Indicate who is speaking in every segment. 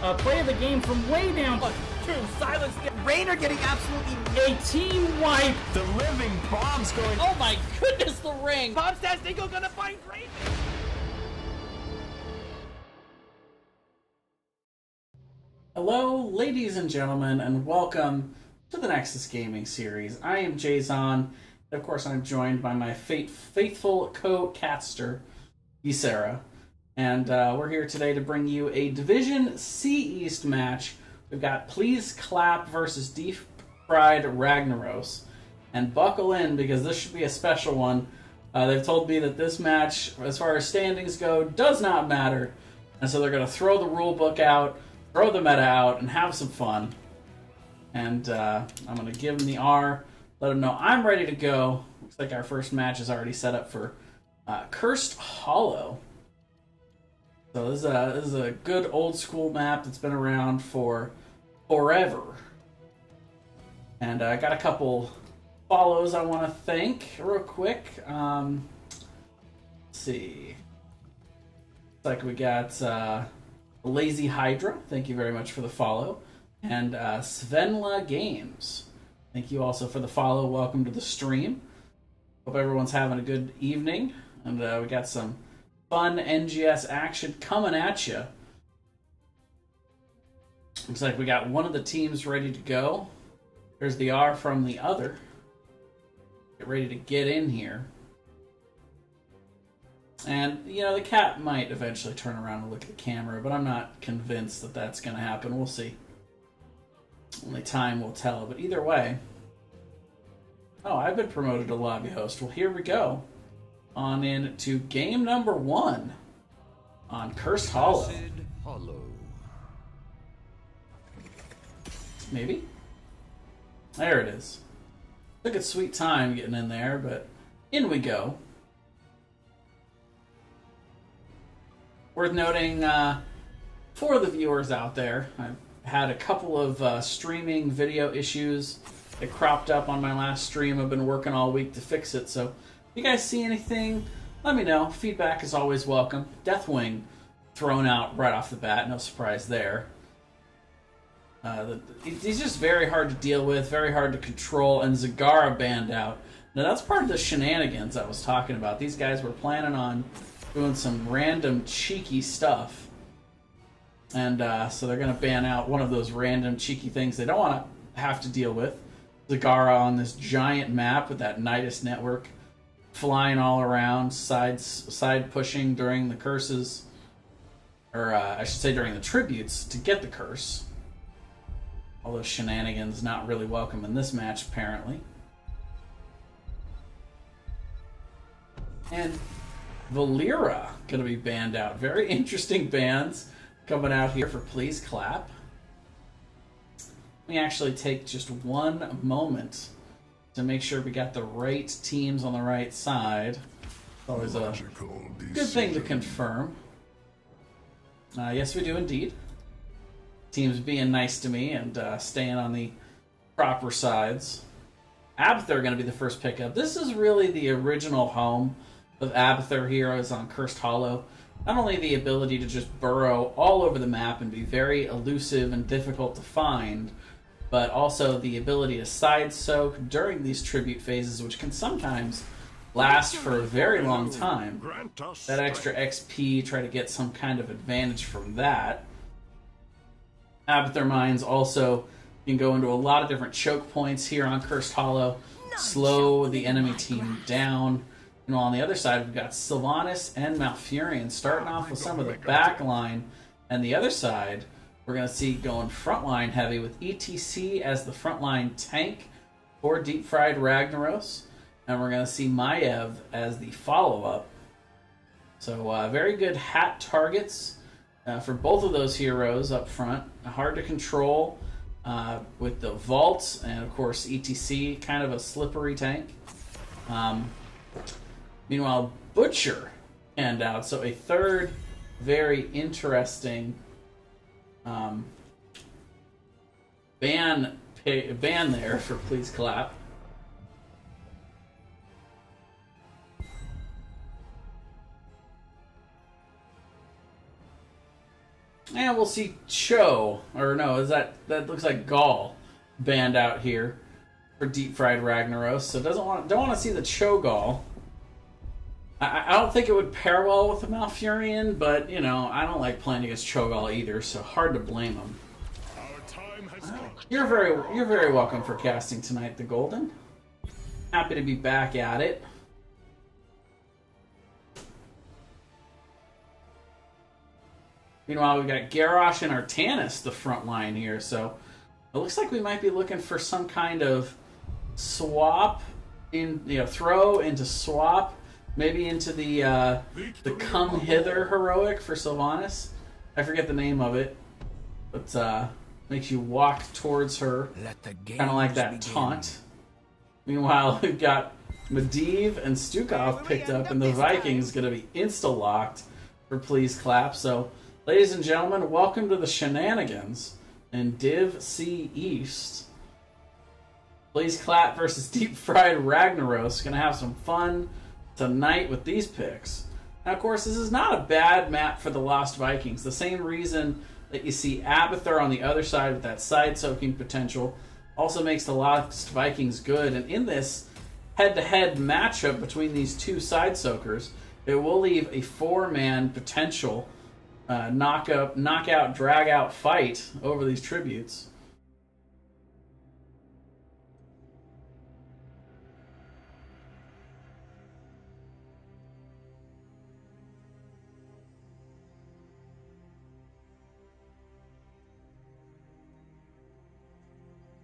Speaker 1: Play of the game from way down.
Speaker 2: 1, 2, silence. Rainer getting absolutely
Speaker 1: A team wipe.
Speaker 3: The living bombs going.
Speaker 2: Oh my goodness, the ring. Bombstastic gonna find Rainer.
Speaker 1: Hello, ladies and gentlemen, and welcome to the Nexus Gaming series. I am Jason. Of course, I'm joined by my faithful co-caster, Ysera. And we're here today to bring you a Division C East match. We've got Please Clap versus Deep Fried Ragaros. And buckle in, because this should be a special one. They've told me that this match, as far as standings go, does not matter. And so they're going to throw the rule book out, throw the meta out, and have some fun. And I'm going to give them the R, let them know I'm ready to go. Looks like our first match is already set up for Cursed Hollow. So this is a good old school map that's been around for forever. And I got a couple follows I want to thank real quick. Let's see. Looks like we got Lazy Hydra. Thank you very much for the follow. And Svenla Games. Thank you also for the follow. Welcome to the stream. Hope everyone's having a good evening. And we got some fun NGS action coming at you. Looks like we got one of the teams ready to go. There's the R from the other. Get ready to get in here. And, you know, the cat might eventually turn around and look at the camera, but I'm not convinced that that's going to happen. We'll see. Only time will tell. But either way... Oh, I've been promoted to lobby host. Well, here we go. On in to game number 1 on Cursed Hollow. Maybe? There it is. Took a sweet time getting in there, but in we go. Worth noting, for the viewers out there, I've had a couple of streaming video issues that cropped up on my last stream. I've been working all week to fix it, so if you guys see anything, let me know. Feedback is always welcome. Deathwing thrown out right off the bat, no surprise there. He's just very hard to deal with, very hard to control, and Zagara banned out. Now that's part of the shenanigans I was talking about. These guys were planning on doing some random cheeky stuff. And so they're going to ban out one of those random cheeky things they don't want to have to deal with. Zagara on this giant map with that Nidus network flying all around, side pushing during the curses. Or I should say during the tributes to get the curse. All those shenanigans not really welcome in this match, apparently. And Valera going to be banned out. Very interesting bans coming out here for Please Clap. Let me actually take just one moment to make sure we got the right teams on the right side. Always a good thing to confirm. Yes, we do indeed. Teams being nice to me and staying on the proper sides. Abathur going to be the first pickup. This is really the original home of Abathur heroes on Cursed Hollow. Not only the ability to just burrow all over the map and be very elusive and difficult to find, but also the ability to side soak during these tribute phases, which can sometimes last for a very long time. That extra XP, try to get some kind of advantage from that. Abathur Mines also can go into a lot of different choke points here on Cursed Hollow, slow the enemy team down. And on the other side, we've got Sylvanas and Malfurion starting off with some of the back line. And the other side, we're going to see going frontline heavy with ETC as the frontline tank for Deep Fried Ragaros. And we're going to see Maiev as the follow-up. So very good hat targets for both of those heroes up front. Hard to control with the vaults and, of course, ETC, kind of a slippery tank. Meanwhile, Butcher hand out. So a third very interesting ban there for Please Clap. And we'll see Cho, or no, is that looks like Gaul banned out here for Deep Fried Ragnaros. So don't want to see the Cho Gaul. I don't think it would pair well with the Malfurion, but you know, I don't like playing against Cho'Gall either, so hard to blame him. You're very welcome for casting tonight, the Golden. Happy to be back at it. Meanwhile, we've got Garrosh and Artanis, the front line here, so it looks like we might be looking for some kind of swap in, you know, throw into swap. Maybe into the Come Hither heroic for Sylvanas. I forget the name of it, but makes you walk towards her, kind of like that taunt. Meanwhile, we've got Medivh and Stukov picked up, and the Vikings going to be insta-locked for Please Clap. So, ladies and gentlemen, welcome to the shenanigans in Div C East. Please Clap versus Deep Fried Ragnaros. Going to have some fun tonight with these picks. Now, of course, this is not a bad map for the Lost Vikings. The same reason that you see Abathur on the other side with that side-soaking potential also makes the Lost Vikings good. And in this head-to-head matchup between these two side-soakers, it will leave a 4-man potential knockout, drag-out fight over these tributes.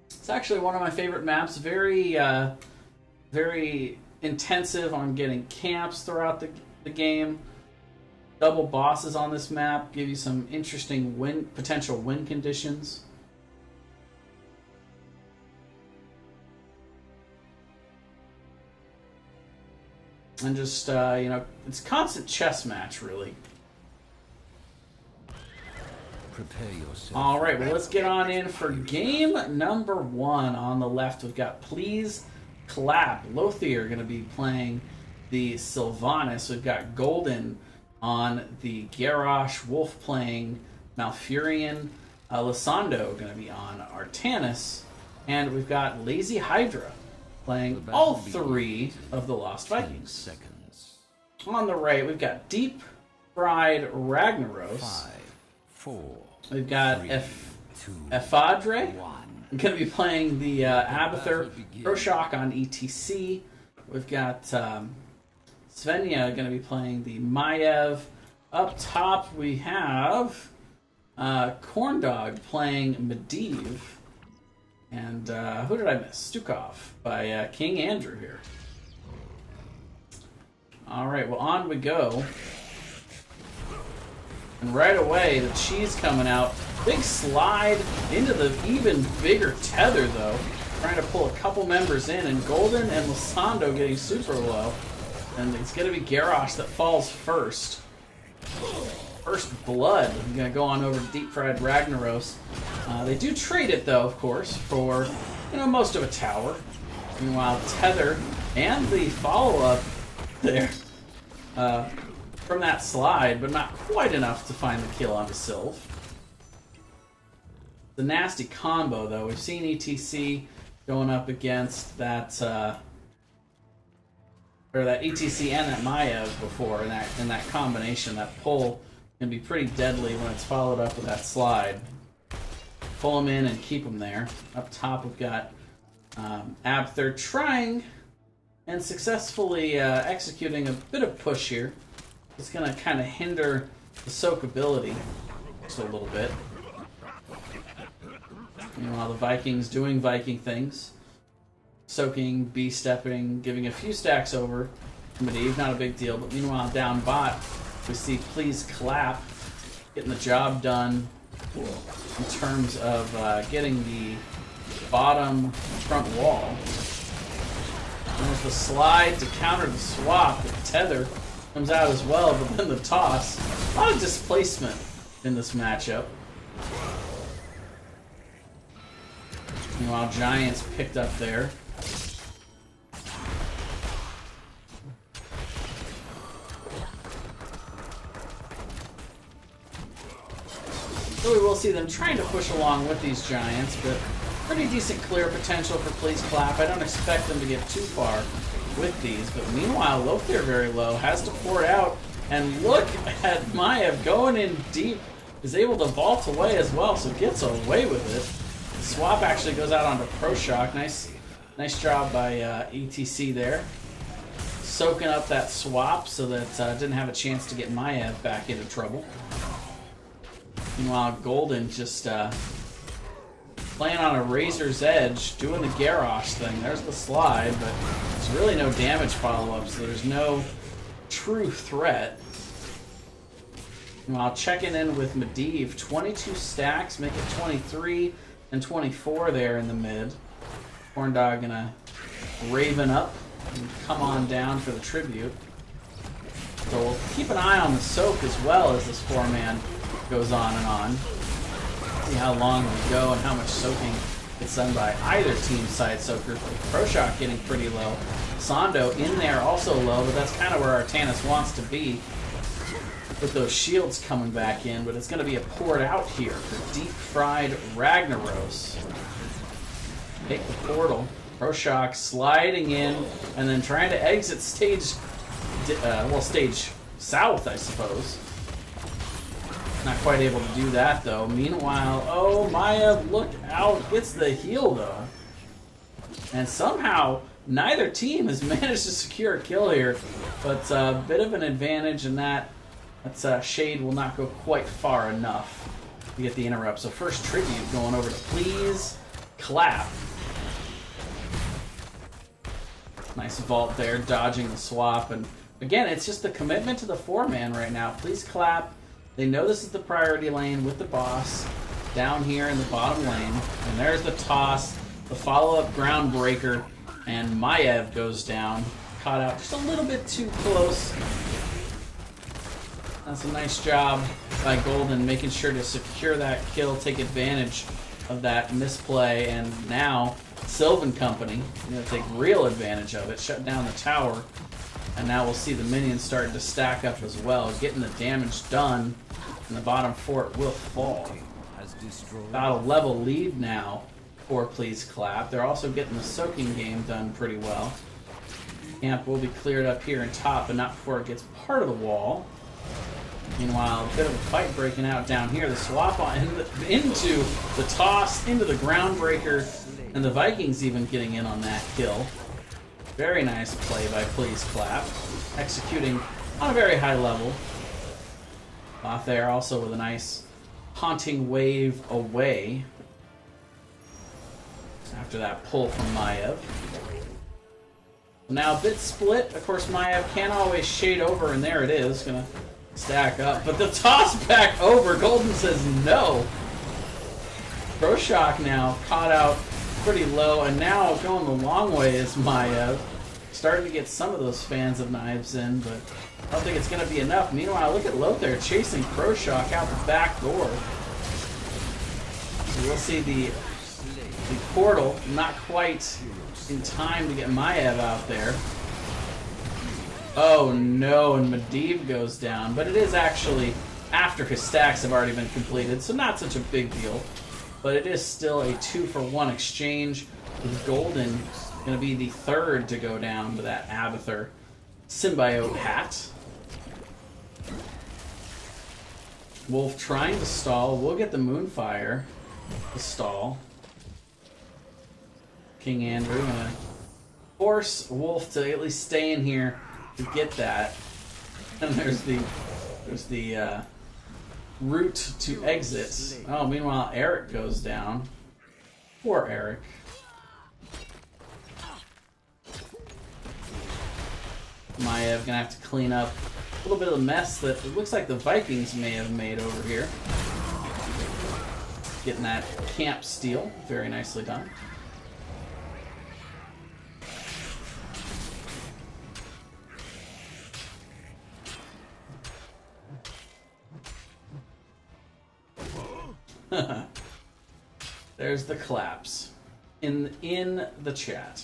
Speaker 1: It's actually one of my favorite maps. Very intensive on getting camps throughout the game. Double bosses on this map give you some interesting potential win conditions. And just, you know, it's a constant chess match, really. All right, well, let's get on in for game number 1. On the left, we've got Please Clap. Lothier going to be playing the Sylvanas. We've got Golden on the Garrosh. Wolf playing Malfurion. Lysando going to be on Artanis. And we've got Lazy Hydra playing all 3 of the Lost Vikings. On the right, we've got Deep Fried Ragnaros.
Speaker 4: 5, 4.
Speaker 1: We've got Ephadre going to be playing the Abathur. Roshock on ETC. We've got Svenja going to be playing the Maiev. Up top we have Corndog playing Medivh. And who did I miss? Stukov by King Andrew here. Alright, well, on we go. And right away, the cheese coming out. Big slide into the even bigger tether, though. Trying to pull a couple members in. And Golden and Lysando getting super low. And it's going to be Garrosh that falls first. First blood. I'm going to go on over to Deep Fried Ragnaros. They do trade it, though, of course, for, you know, most of a tower. Meanwhile, Tether and the follow-up there from that slide, but not quite enough to find the kill on the Sylph. The nasty combo, though. We've seen ETC going up against that, or that ETC and that Maiev before, in that combination. That pull can be pretty deadly when it's followed up with that slide. Pull them in and keep them there. Up top, we've got Abathur trying and successfully executing a bit of push here. It's going to kind of hinder the soakability just a little bit. Meanwhile, the Vikings doing Viking things. Soaking, B-stepping, giving a few stacks over to Medivh, not a big deal. But meanwhile, down bot, we see Please Clap getting the job done in terms of getting the bottom front wall. And with the slide to counter the swap, the tether comes out as well, but then the toss. A lot of displacement in this matchup. Meanwhile, Giants picked up there. So we will see them trying to push along with these giants, but pretty decent clear potential for Please Clap. I don't expect them to get too far with these, but meanwhile, Lothair very low, has to pour it out, and look at Maev going in deep, is able to vault away as well, so gets away with it. The swap actually goes out onto Pro Shock. Nice job by ETC there. Soaking up that swap so that didn't have a chance to get Maev back into trouble. Meanwhile, Golden just playing on a razor's edge, doing the Ragaros thing. There's the slide, but there's really no damage follow-up, so there's no true threat. Meanwhile, checking in with Medivh, 22 stacks, make it 23 and 24 there in the mid. Corndog gonna Raven up and come on down for the tribute. So we'll keep an eye on the soak as well as this 4-man goes on and on. See how long we go and how much soaking gets done by either team's side soaker. ProShock getting pretty low. Sando in there also low, but that's kind of where Artanis wants to be with those shields coming back in, but it's going to be a poured out here for deep fried Ragaros. Take the portal. ProShock sliding in and then trying to exit stage, stage south, I suppose. Not quite able to do that though. Meanwhile, oh, Maev, look out, gets the heal though. And somehow, neither team has managed to secure a kill here, but a bit of an advantage in that. That's Shade will not go quite far enough to get the interrupt. So first tribute going over to Please Clap. Nice vault there, dodging the swap. And again, it's just the commitment to the 4-man right now. Please Clap. They know this is the priority lane with the boss down here in the bottom lane. And there's the toss, the follow-up groundbreaker, and Maev goes down. Caught out just a little bit too close. That's a nice job by Golden, making sure to secure that kill, take advantage of that misplay, and now Sylvan Company going to take real advantage of it, shut down the tower, and now we'll see the minions starting to stack up as well, getting the damage done, and the bottom fort will fall. About a level lead now for Please Clap. They're also getting the soaking game done pretty well. Camp will be cleared up here in top, but not before it gets part of the wall. Meanwhile, a bit of a fight breaking out down here. The swap on into the toss, into the groundbreaker, and the Vikings even getting in on that kill. Very nice play by Please Clap, executing on a very high level. Off there also with a nice haunting wave away after that pull from Maev. Now a bit split. Of course, Maev can't always shade over, and there it is. Gonna stack up, but the toss back over. Golden says no. ProShock now caught out pretty low, and now going the long way is Maev. Starting to get some of those fans of knives in, but I don't think it's going to be enough. Meanwhile, look at Lothair chasing ProShock out the back door. So we'll see the portal not quite in time to get Maev out there. Oh no, and Medivh goes down, but it is actually after his stacks have already been completed, so not such a big deal. But it is still a 2-for-1 exchange, with Golden going to be the third to go down to that Abathur symbiote hat. Wolf trying to stall. We'll get the Moonfire to stall. King Andrew going to force Wolf to at least stay in here to get that. And there's the route to exit. Oh, meanwhile, Eric goes down. Poor Eric. Maev gonna have to clean up a little bit of the mess that it looks like the Vikings may have made over here. Getting that camp steal. Very nicely done. There's the claps in the chat.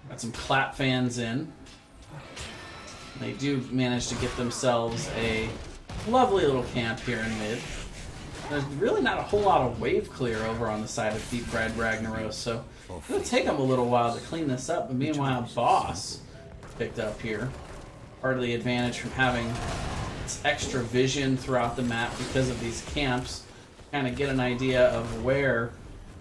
Speaker 1: Got some clap fans in. They do manage to get themselves a Lovely little camp here in mid. There's really not a whole lot of wave clear over on the side of Deep Fried Ragaros, so it's going to take them a little while to clean this up. But meanwhile, Boss picked up here. Part of the advantage from having its extra vision throughout the map because of these camps. Kind of get an idea of where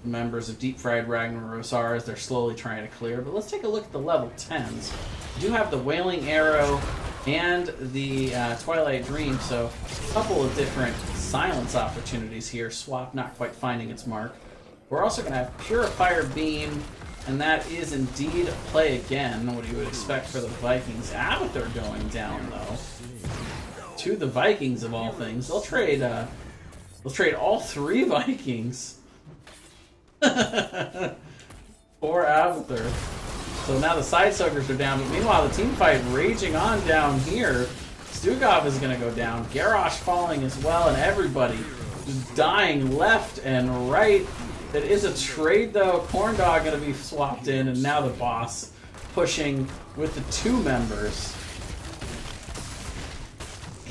Speaker 1: members of Deep Fried Ragnaros are as they're slowly trying to clear. But let's take a look at the level 10s. We do have the Wailing Arrow and the Twilight Dream, so a couple of different silence opportunities here. Swap not quite finding its mark. We're also going to have Purifier Beam, and that is indeed a play again, what you would expect for the Vikings. Abathur going down, though, to the Vikings of all things. They'll trade all three Vikings for Abathur. So now the Side Soakers are down, but meanwhile the team fight raging on down here. Stugov is going to go down, Garrosh falling as well, and everybody just dying left and right. It is a trade though. Corndog going to be swapped in, and now the Boss pushing with the two members.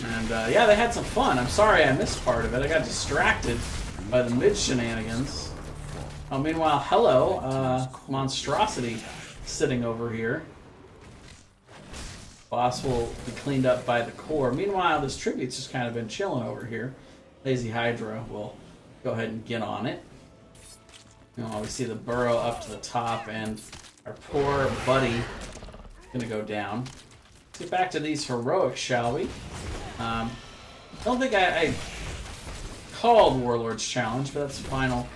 Speaker 1: And yeah, they had some fun. I'm sorry I missed part of it. I got distracted by the mid shenanigans. Oh, meanwhile, hello, Monstrosity sitting over here. Boss will be cleaned up by the core. Meanwhile, this tribute's just kind of been chilling over here. Lazy Hydra will go ahead and get on it. We see the burrow up to the top, and our poor buddy gonna go down. Let's get back to these heroics, shall we? I don't think I called Warlord's Challenge, but that's the final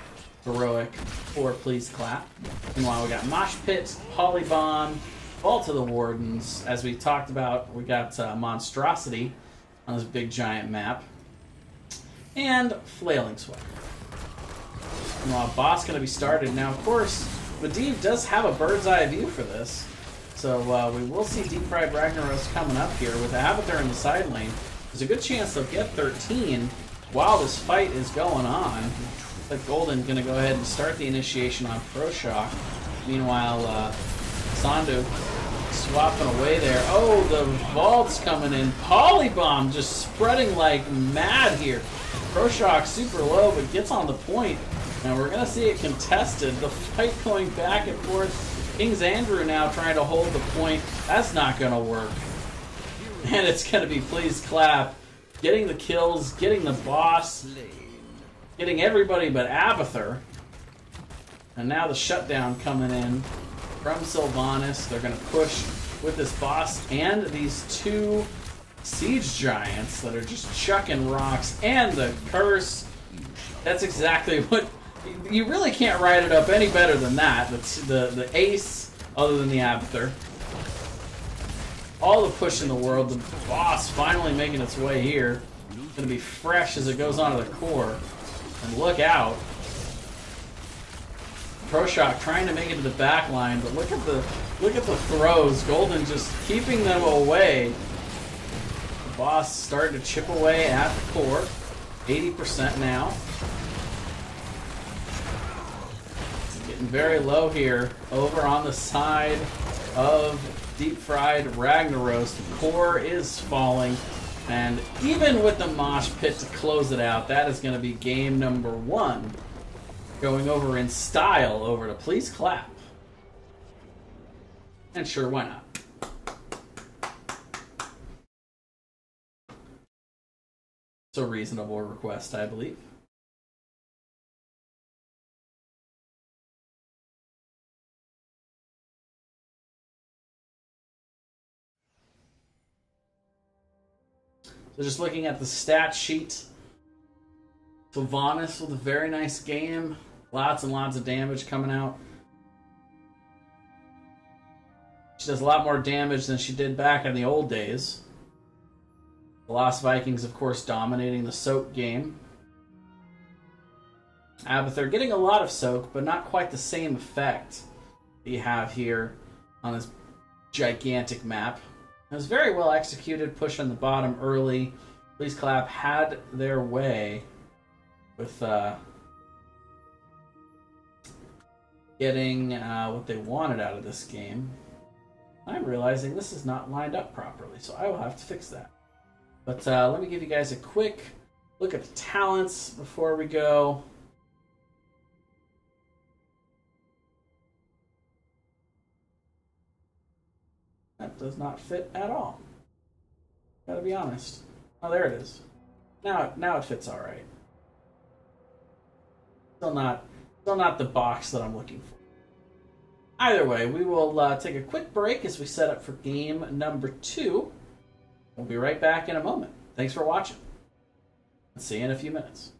Speaker 1: heroic for Please Clap. Meanwhile, we got Mosh Pit, Polybomb, Vault of the Wardens. As we talked about, we got Monstrosity on this big giant map. And Flailing Sweat. Meanwhile, Boss going to be started. Now, of course, Medivh does have a bird's eye view for this. So we will see Deep Fried Ragnaros coming up here with Abathur in the side lane. There's a good chance they'll get 13 while this fight is going on. Like Golden going to go ahead and start the initiation on Pro Shock. Meanwhile, Sandu swapping away there. Oh, the Vault's coming in. Polybomb just spreading like mad here. Pro Shock super low, but gets on the point. And we're going to see it contested. The fight going back and forth. King's Andrew now trying to hold the point. That's not going to work. And it's going to be Please Clap. Getting the kills, getting the Boss, getting everybody but Abathur. And now the shutdown coming in from Sylvanas. They're going to push with this Boss and these two Siege Giants that are just chucking rocks. And the Curse. That's exactly what... You really can't write it up any better than that. The ace, other than the Abathur. All the push in the world. The Boss finally making its way here. Going to be fresh as it goes onto the core. And look out. Pro Shock trying to make it to the back line, but look at the throws. Golden just keeping them away. The Boss starting to chip away at the core. 80% now. Getting very low here. Over on the side of Deep Fried Ragnaros. The core is falling. And even with the Mosh Pit to close it out, that is going to be game number 1. Going over in style over to Please Clap. And sure, why not? It's a reasonable request, I believe. So just looking at the stat sheet, Sylvanas with a very nice game. Lots and lots of damage coming out. She does a lot more damage than she did back in the old days. The Lost Vikings, of course, dominating the soak game. Abathur getting a lot of soak, but not quite the same effect that you have here on this gigantic map. It was very well executed, push on the bottom early. Please Clap had their way with getting what they wanted out of this game. I'm realizing this is not lined up properly, so I will have to fix that. But let me give you guys a quick look at the talents before we go. That does not fit at all. Gotta be honest. Oh, there it is. Now it fits all right. Still not the box that I'm looking for. Either way, we will take a quick break as we set up for game number 2. We'll be right back in a moment. Thanks for watching. See you in a few minutes.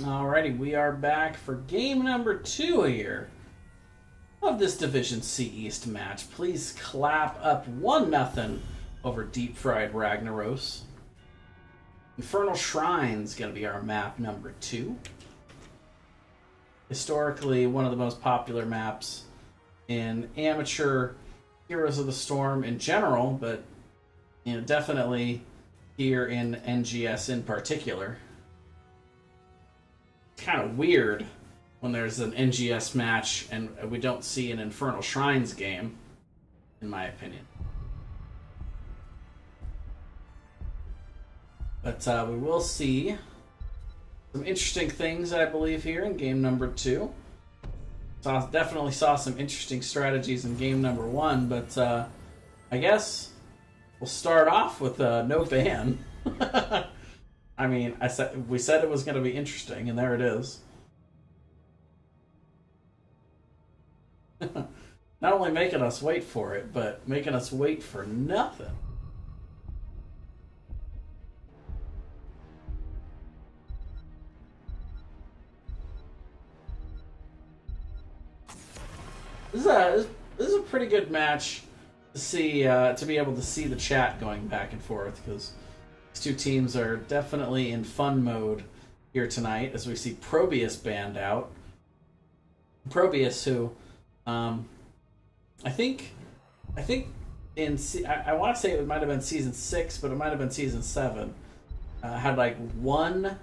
Speaker 1: Alrighty, we are back for game number 2 here of this Division C East match. Please clap up 1-0 over Deep Fried Ragaros. Infernal Shrine's going to be our map number 2. Historically, one of the most popular maps in amateur Heroes of the Storm in general, but definitely here in NGS in particular. It's kind of weird when there's an NGS match and we don't see an Infernal Shrines game, in my opinion. But we will see some interesting things, I believe, here in game number 2. Definitely saw some interesting strategies in game number 1, but I guess we'll start off with no ban. I mean, we said it was going to be interesting, and there it is. Not only making us wait for it, but making us wait for nothing. This is a pretty good match to see, to be able to see the chat going back and forth, because these two teams are definitely in fun mode here tonight as we see Probius banned out. Probius, who I think in I want to say it might have been season 6, but it might have been season 7. Had like 1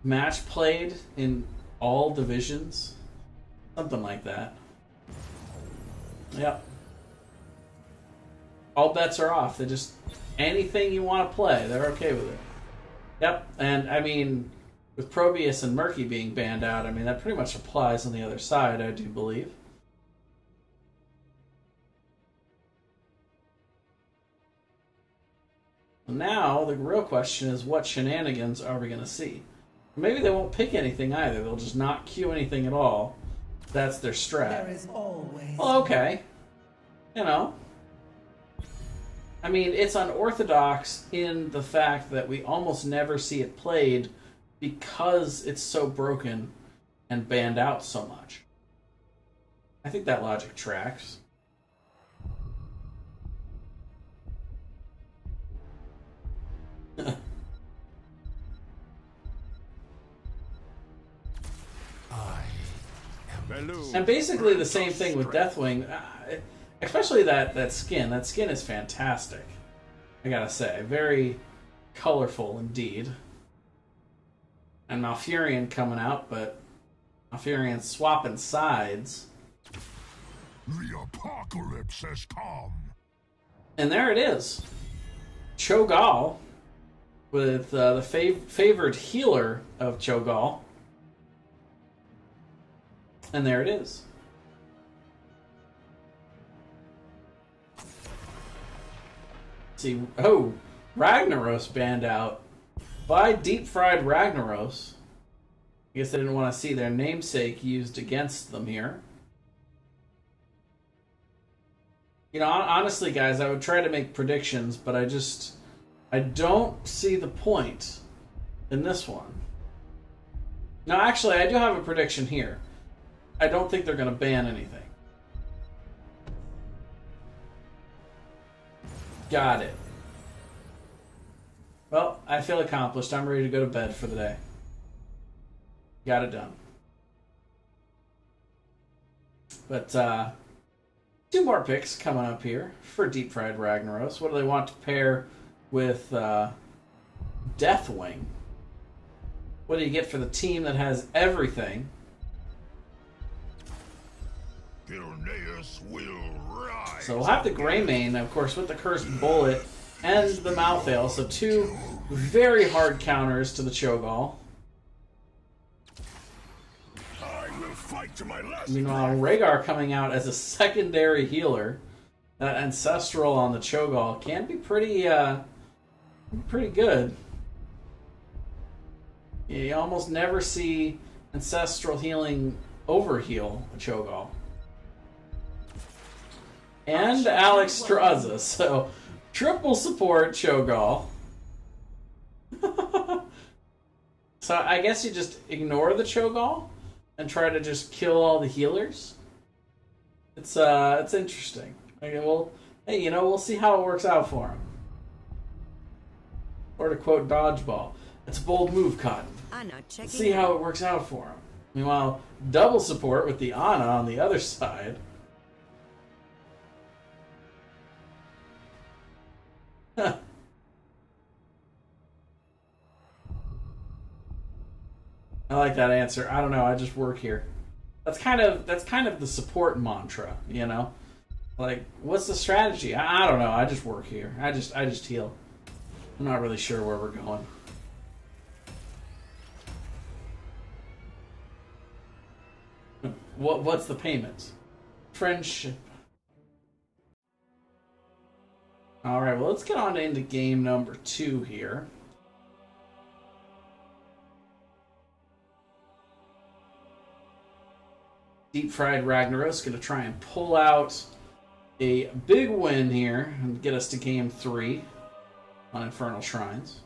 Speaker 1: match played in all divisions, something like that. Yep. All bets are off. They just, anything you want to play, they're okay with it. Yep. And I mean, with Probius and Murky being banned out, I mean, that pretty much applies on the other side, I do believe. Now, the real question is, what shenanigans are we going to see? Maybe they won't pick anything either. They'll just not queue anything at all. That's their strat.
Speaker 4: There is always...
Speaker 1: Well, okay. You know. I mean, it's unorthodox in the fact that we almost never see it played because it's so broken and banned out so much. I think that logic tracks. And basically the same thing with Deathwing, especially that skin. That skin is fantastic, I gotta say. Very colorful indeed. And Malfurion coming out, but Malfurion swapping sides.
Speaker 5: The apocalypse has come.
Speaker 1: And there it is. Cho'Gall with the favored healer of Cho'Gall. And there it is. See, oh, Ragaros banned out by Deep Fried Ragaros. I guess they didn't want to see their namesake used against them here. You know, honestly, guys, I would try to make predictions, but I don't see the point in this one. No, actually, I do have a prediction here. I don't think they're going to ban anything. Got it. Well, I feel accomplished. I'm ready to go to bed for the day. Got it done. But, 2 more picks coming up here for Deep Fried Ragaros. What do they want to pair with Deathwing? What do you get for the team that has everything? So we'll have the Greymane, of course, with the Cursed Bullet and the Malthael. So 2 very hard counters to the Cho'Gall. Meanwhile, Rhaegar coming out as a secondary healer. That Ancestral on the Cho'Gall can be pretty good. You almost never see Ancestral healing overheal a Cho'Gall. And Alex Straza, so triple support Cho'Gall. So I guess you just ignore the Cho'Gall and try to just kill all the healers. It's interesting. Okay, well, hey, you know, we'll see how it works out for him. Or to quote Dodgeball, it's a bold move, Cotton. Let's see how it works out for him. Meanwhile, double support with the Ana on the other side. I like that answer. I don't know. I just work here. That's kind of the support mantra, you know. Like, what's the strategy? I don't know. I just work here. I just heal. I'm not really sure where we're going. What's the payment? Friendship. All right. Well, let's get on into game number 2 here. Deep Fried Ragaros going to try and pull out a big win here and get us to game 3 on Infernal Shrines.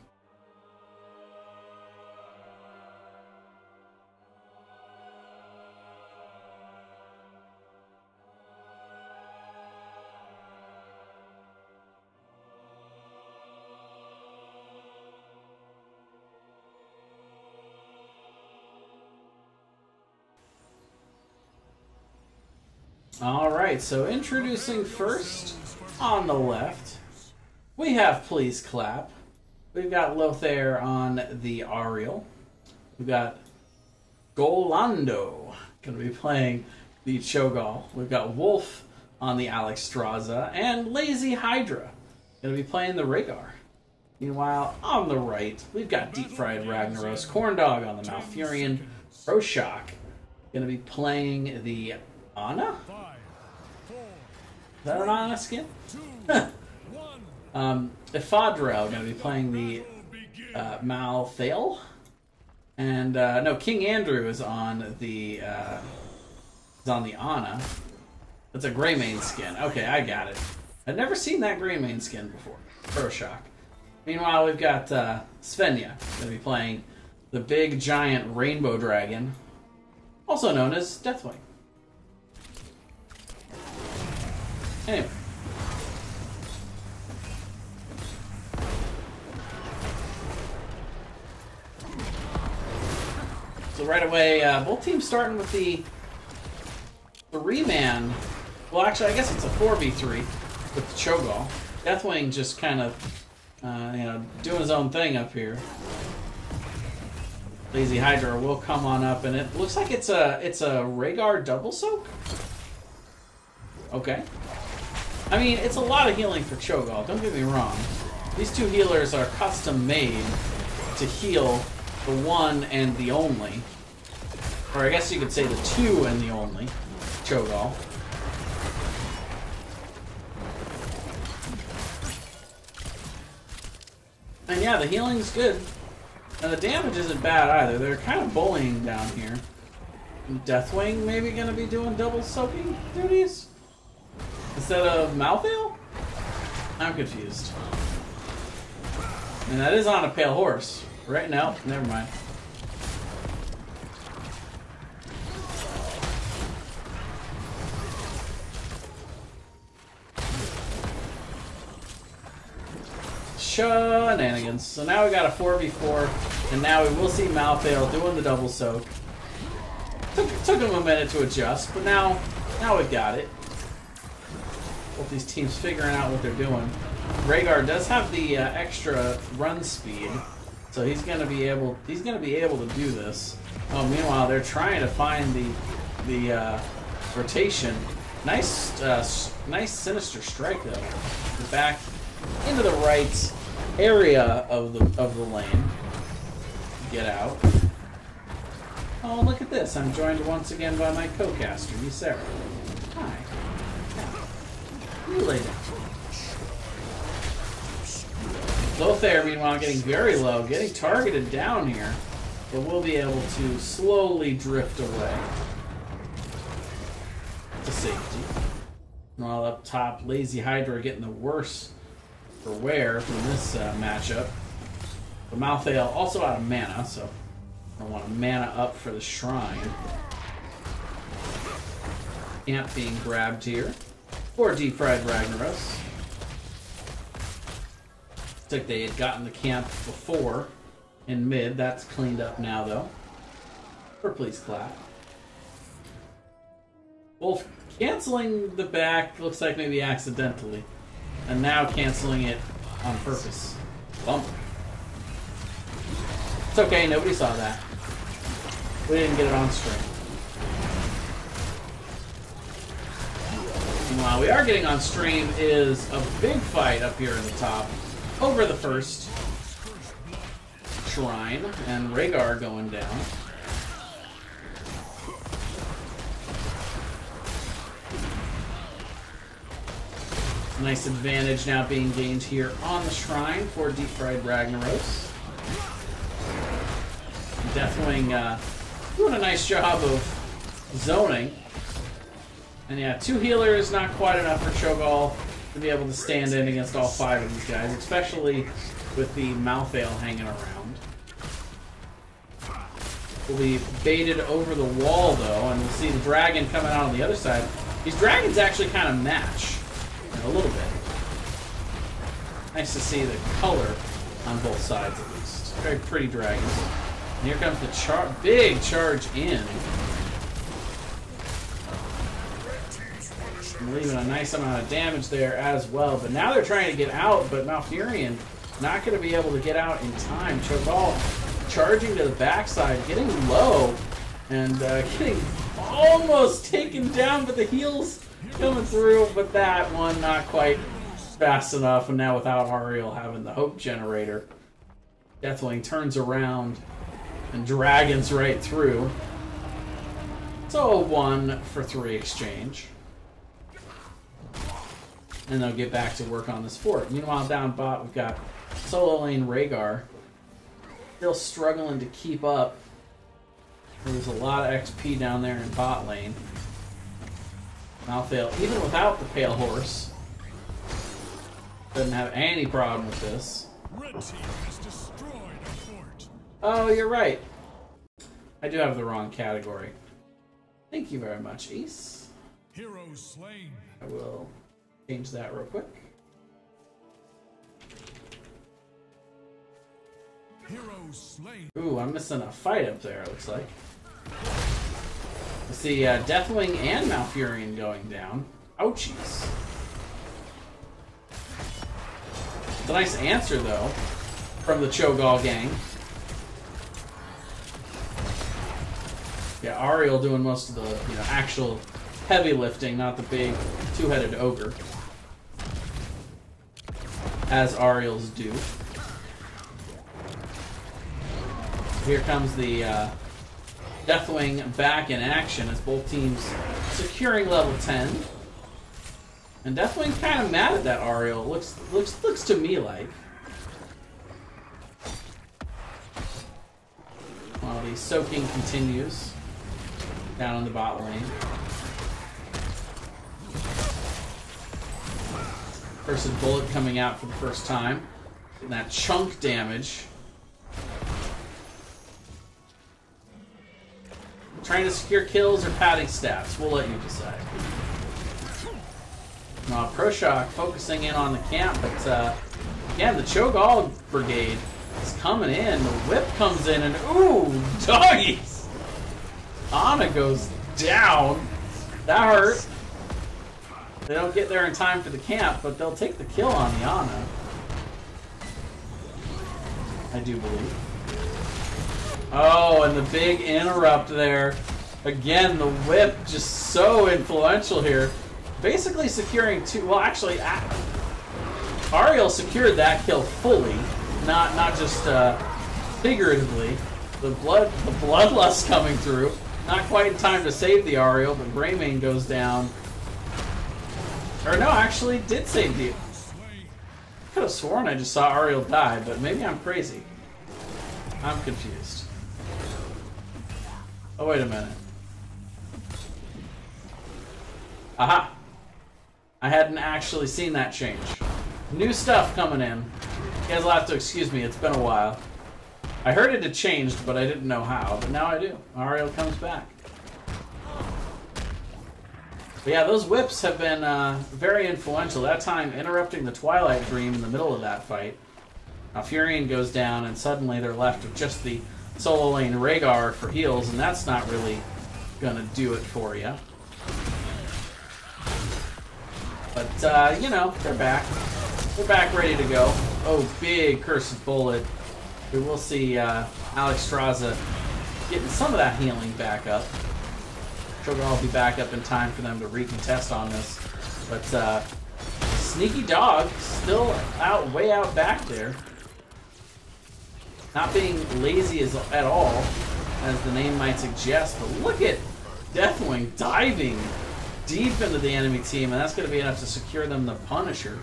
Speaker 1: Alright, so introducing first, on the left, we have Please Clap. We've got Lothair on the Ariel. We've got Golando, going to be playing the Cho'Gall. We've got Wolf on the Alexstrasza, and Lazy Hydra, going to be playing the Rhaegar. Meanwhile, on the right, we've got Deep Fried Ragnaros, Corndog on the Malfurion, Roshock, going to be playing the Ana? Is that an Ana skin? Ifadrel going to be playing the Malthael. And, no, King Andrew is on the Ana. That's a Greymane skin. Okay, I got it. I've never seen that Greymane skin before. Roshock. Meanwhile, we've got Svenja going to be playing the big, giant rainbow dragon, also known as Deathwing. Anyway. So right away, both teams starting with the 3-man. Well, actually, I guess it's a 4v3 with the Cho'Gall. Deathwing just kind of, you know, doing his own thing up here. Lazy Hydra will come on up, and it looks like it's a Rhaegar double soak. Okay. I mean, it's a lot of healing for Cho'Gall, don't get me wrong. These two healers are custom made to heal the one and the only. Or I guess you could say the two and the only Cho'Gall. And yeah, the healing's good. And the damage isn't bad either. They're kind of bullying down here. Deathwing maybe going to be doing double soaking duties? Instead of Malthael? I'm confused. And that is on a pale horse. Right now, never mind. Shenanigans. So now we got a 4v4, and now we will see Malthael doing the double soak. Took him a minute to adjust, but now we've got it. Both these teams figuring out what they're doing. Rhaegar does have the extra run speed, so he's gonna be able to do this. Oh, meanwhile they're trying to find the rotation. Nice sinister strike though. Back into the right area of the lane. Get out. Oh, look at this! I'm joined once again by my co-caster, Ysera. Hi. You lay down. Lothair, meanwhile, getting very low, getting targeted down here, but we'll be able to slowly drift away to safety. While up top, Lazy Hydra getting the worse for wear from this matchup. But Malthael also out of mana, so I want to mana up for the shrine. Camp being grabbed here. For Deep Fried Ragaros. Looks like they had gotten the camp before in mid. That's cleaned up now, though. For Please Clap. Well, canceling the back looks like maybe accidentally. And now canceling it on purpose. Bump. It's okay, nobody saw that. We didn't get it on stream. Meanwhile, we are getting on stream is a big fight up here in the top over the first shrine, and Rhaegar going down. Nice advantage now being gained here on the shrine for Deep Fried Ragnaros. Deathwing doing a nice job of zoning. And yeah, 2 healers, not quite enough for Cho'Gall to be able to stand in against all 5 of these guys, especially with the Malthael hanging around. Will be baited over the wall, though, and we'll see the dragon coming out on the other side. These dragons actually kind of match a little bit. Nice to see the color on both sides, at least. Very pretty dragons. And here comes the big charge in. And leaving a nice amount of damage there as well. But now they're trying to get out, but Malfurion not going to be able to get out in time. Cho'Gall charging to the backside, getting low, and getting almost taken down, but the heals coming through, but that one not quite fast enough, and now without Ariel having the hope generator, Deathwing turns around and dragons right through. So a 1 for 3 exchange. And they'll get back to work on this fort. Meanwhile, down bot, we've got solo lane Rhaegar. Still struggling to keep up. There's a lot of XP down there in bot lane. Malthael, even without the Pale Horse, doesn't have any problem with this.
Speaker 5: Red team has destroyed a fort.
Speaker 1: Oh, you're right. I do have the wrong category. Thank you very much, Ace.
Speaker 5: Heroes slain.
Speaker 1: I will change that real quick.
Speaker 5: Heroes slain.
Speaker 1: Ooh, I'm missing a fight up there, it looks like. I see Deathwing and Malfurion going down. Ouchies. It's a nice answer, though, from the Cho'Gall gang. Yeah, Ariel doing most of the actual heavy lifting, not the big two-headed ogre. As Ariels do. Here comes the Deathwing back in action as both teams securing level 10. And Deathwing kind of mad at that Ariel. Looks to me like. While the soaking continues down in the bot lane. Cursed Bullet coming out for the first time. And that chunk damage. Trying to secure kills or padding stats. We'll let you decide. ProShock focusing in on the camp, but again, the Cho'Gall brigade is coming in. The whip comes in, and ooh, doggies! Ana goes down. That hurt. They don't get there in time for the camp, but they'll take the kill on the Ana. I do believe. Oh, and the big interrupt there. Again, the whip just so influential here. Basically securing 2. Well, actually, Ariel secured that kill fully, not just figuratively. The bloodlust coming through. Not quite in time to save the Ariel, but Greymane goes down. Or no, actually did save the. Could have sworn I just saw Ariel die, but maybe I'm crazy. I'm confused. Oh, wait a minute. Aha! I hadn't actually seen that change. New stuff coming in. You guys will have to excuse me, it's been a while. I heard it had changed, but I didn't know how. But now I do. Ariel comes back. But yeah, those whips have been very influential. That time, interrupting the Twilight Dream in the middle of that fight. Now Furion goes down, and suddenly they're left with just the solo lane Rhaegar for heals, and that's not really gonna do it for you. But, you know, they're back. They're back ready to go. Oh, big Cursed Bullet. We will see Alex Straza getting some of that healing back up. Cho'Gall will be back up in time for them to recontest on this. But Sneaky Dog still way out back there. Not being lazy at all, as the name might suggest. But look at Deathwing diving deep into the enemy team, and that's going to be enough to secure them the Punisher.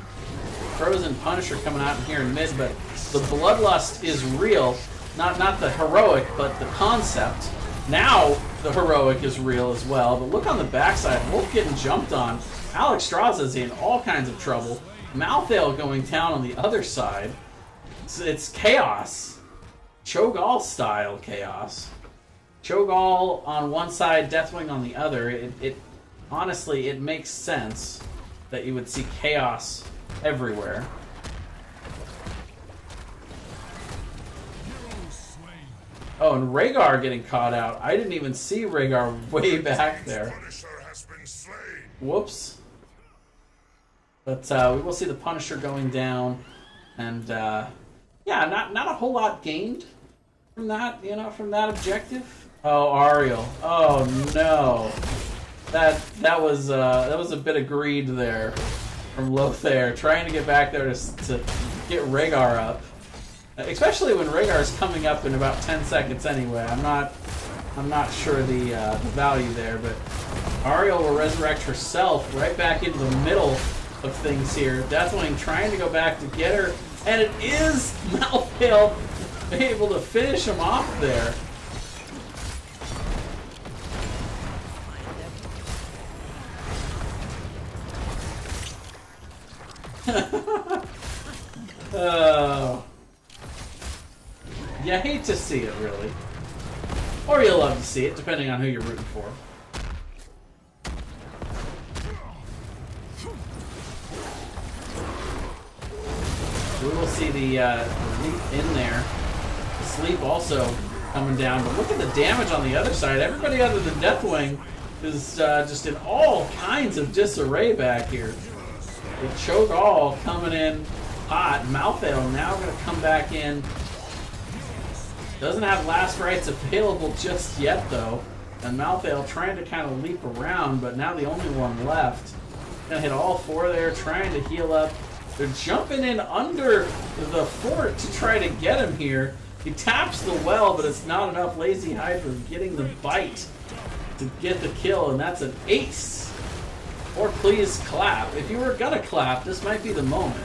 Speaker 1: Frozen Punisher coming out in here in mid, but the Bloodlust is real. Not the heroic, but the concept. Now the heroic is real as well. But look on the backside, Wolf getting jumped on. Alex Straza's in all kinds of trouble. Malthael going down on the other side. It's chaos. Cho'Gall style chaos. Cho'Gall on one side, Deathwing on the other. Honestly, it makes sense that you would see chaos everywhere. Oh, and Rhaegar getting caught out. I didn't even see Rhaegar way back there. Whoops. But we will see the Punisher going down, and yeah, not a whole lot gained from that, from that objective. Oh, Ariel. Oh no, that was a bit of greed there from Lothair, trying to get back there to get Rhaegar up. Especially when Rhaegar is coming up in about 10 seconds anyway. I'm not sure the value there, but Ariel will resurrect herself right back into the middle of things here. Deathwing trying to go back to get her, and it is Malthael able to finish him off there. Oh. You hate to see it, really. Or you love to see it, depending on who you're rooting for. We will see the leap in there. Sleep also coming down, but look at the damage on the other side. Everybody other than Deathwing is just in all kinds of disarray back here. With Cho'Gall coming in hot. Malthael now going to come back in. Doesn't have last rites available just yet, though. And Malthael trying to kind of leap around, but now the only one left. Gonna hit all four there, trying to heal up. They're jumping in under the fort to try to get him here. He taps the well, but it's not enough. Lazy Hydra getting the bite to get the kill, and that's an ace. Or please clap. If you were gonna clap, this might be the moment.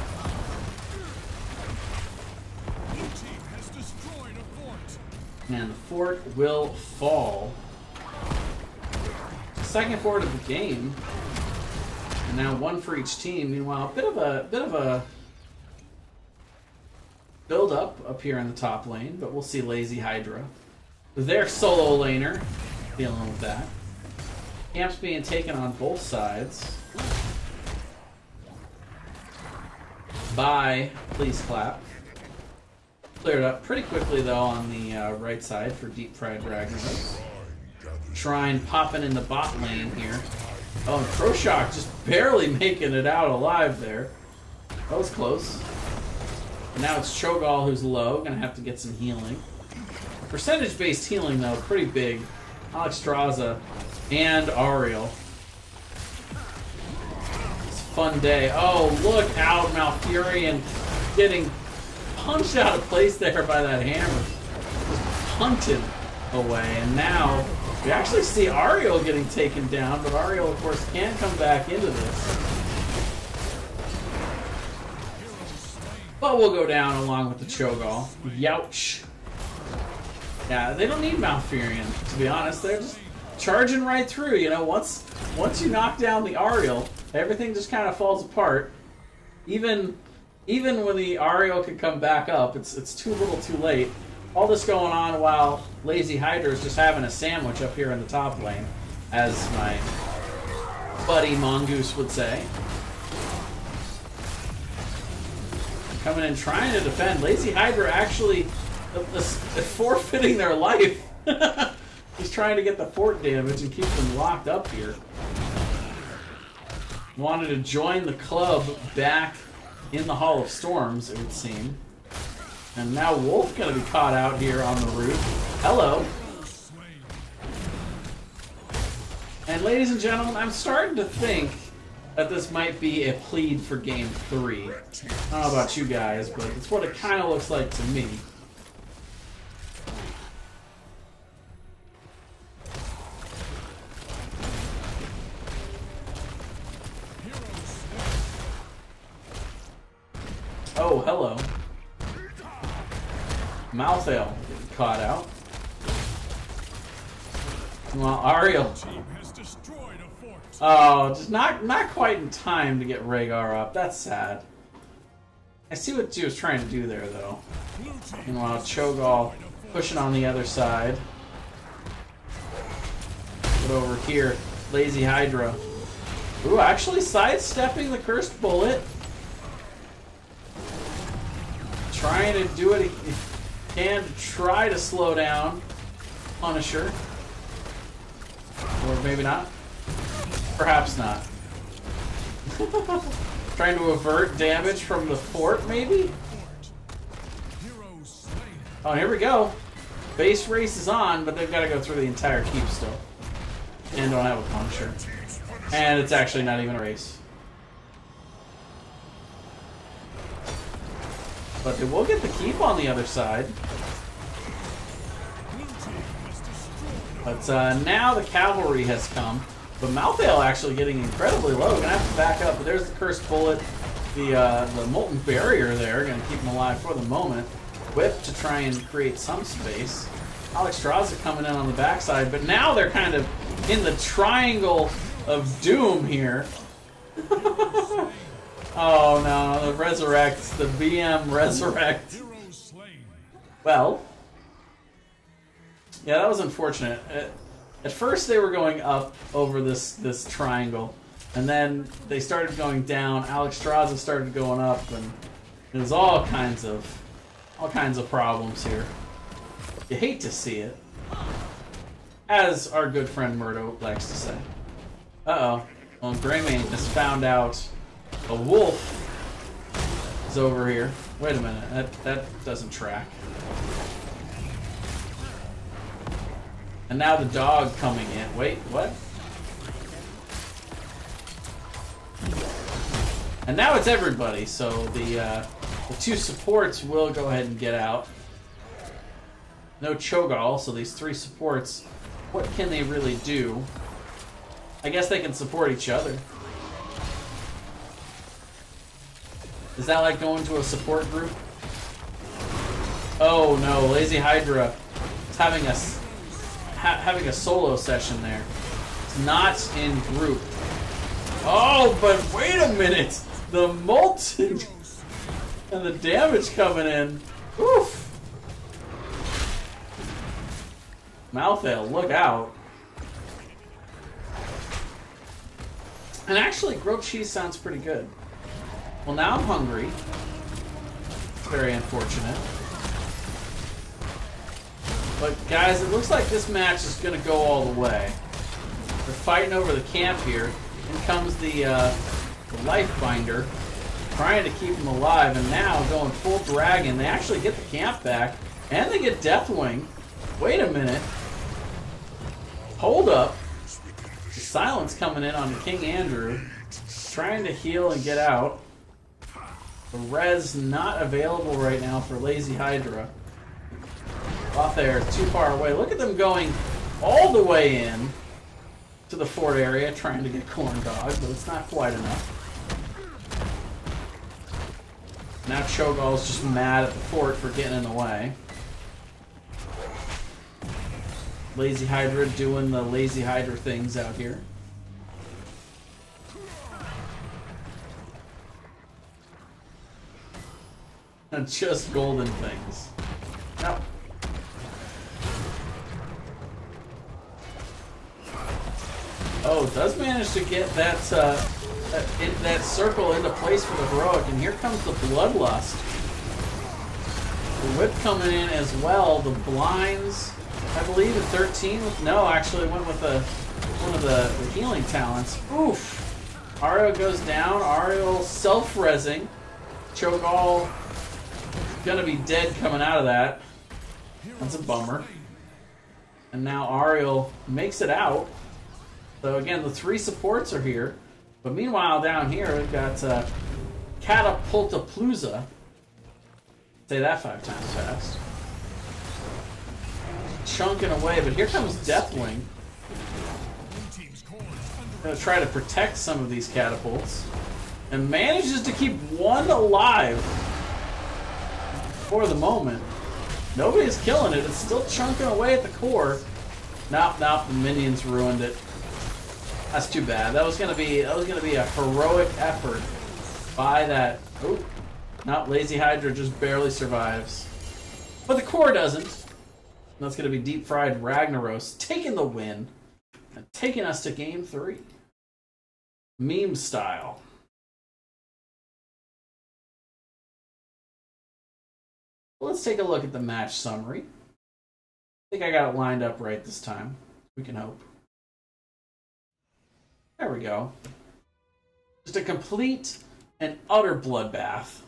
Speaker 1: And the fort will fall. Second fort of the game, and now one for each team. Meanwhile, a bit of a build up here in the top lane, but we'll see Lazy Hydra, their solo laner, dealing with that. Camps being taken on both sides by Please Clap. Cleared up pretty quickly, though, on the right side for Deep Fried Ragaros. Shrine popping in the bot lane here. Oh, and Croshock just barely making it out alive there. That was close. And now it's Cho'Gall who's low. Gonna have to get some healing. Percentage-based healing, though, pretty big. Alex Straza and Ariel. It's a fun day. Oh, look out, Malfurion getting punched out of place there by that hammer. Just punted away, and now we actually see Ariel getting taken down, but Ariel, of course, can't come back into this. But we'll go down along with the Cho'Gall. Youch. Yeah, they don't need Malfurion, to be honest. They're just charging right through, Once you knock down the Ariel, everything just kind of falls apart. Even when the Ariel can come back up, it's too little too late. All this going on while Lazy Hydra is just having a sandwich up here in the top lane, as my buddy Mongoose would say. Coming in trying to defend. Lazy Hydra actually forfeiting their life. He's trying to get the fort damage and keep them locked up here. Wanted to join the club back in the Hall of Storms, it would seem. And now Wolf gonna be caught out here on the roof. Hello. And ladies and gentlemen, I'm starting to think that this might be a plead for Game 3. I don't know about you guys, but it's what it kind of looks like to me. Oh, hello. Malthael getting caught out. Well, Ariel. Oh, just not quite in time to get Rhaegar up. That's sad. I see what she was trying to do there, though. Meanwhile, Cho'Gall pushing on the other side. But over here, Lazy Hydra. Ooh, actually sidestepping the Cursed Bullet. Trying to do what he can to try to slow down Punisher. Or maybe not. Perhaps not. Trying to avert damage from the fort, maybe? Oh, here we go. Base race is on, but they've got to go through the entire keep still. And don't have a Punisher. And it's actually not even a race. But they will get the keep on the other side. But now the cavalry has come. But Malthael actually getting incredibly low. Gonna have to back up. But there's the Cursed Bullet. The Molten Barrier there. Gonna keep him alive for the moment. Whip to try and create some space. Alexstrasza coming in on the backside. But now they're kind of in the triangle of doom here. Oh no, the resurrect, the BM resurrect. Well, yeah, that was unfortunate. At first they were going up over this triangle, and then they started going down. Alexstrasza started going up, and there's all kinds of problems here. You hate to see it, as our good friend Murdo likes to say. Uh-oh. Well, Greymane just found out a wolf is over here. Wait a minute, that doesn't track. And now the dog coming in. Wait, what? And now it's everybody, so the two supports will go ahead and get out. No Cho'Gall, so these three supports, what can they really do? I guess they can support each other. Is that like going to a support group? Oh no, Lazy Hydra is having a solo session there. It's not in group. Oh, but wait a minute! The molten and the damage coming in. Oof! Malthael, look out. And actually, grilled cheese sounds pretty good. Well, now I'm hungry. It's very unfortunate. But guys, it looks like this match is going to go all the way. They're fighting over the camp here. In comes the Lifebinder, trying to keep him alive, and now going full dragon. They actually get the camp back, and they get Deathwing. Wait a minute. Hold up. The silence coming in on King Andrew. Trying to heal and get out. The res not available right now for Lazy Hydra. Off there, too far away. Look at them going all the way in to the fort area, trying to get Corn Dog, but it's not quite enough. Now Cho'Gall's just mad at the fort for getting in the way. Lazy Hydra doing the Lazy Hydra things out here. And just golden things. Now, Oh, does manage to get that that circle into place for the heroic, and here comes the bloodlust. The whip coming in as well. The blinds, I believe, at 13. No, actually went with one of the healing talents. Oof. Ariel goes down. Ariel self-rezzing. Cho'Gall gonna be dead coming out of that. That's a bummer. And now Ariel makes it out. So again, the 3 supports are here. But meanwhile, down here, we've got Catapultapalooza. Say that 5 times fast. Chunking away, but here comes Deathwing. Gonna try to protect some of these catapults. And manages to keep one alive for the moment. Nobody's killing it. It's still chunking away at the core. Nope, the minions ruined it. That's too bad. That was gonna be a heroic effort by that. Oh, not Lazy Hydra just barely survives. But the core doesn't. And that's gonna be deep fried Ragaros taking the win and taking us to game 3. Meme style. Let's take a look at the match summary. I think I got it lined up right this time. We can hope. There we go. Just a complete and utter bloodbath.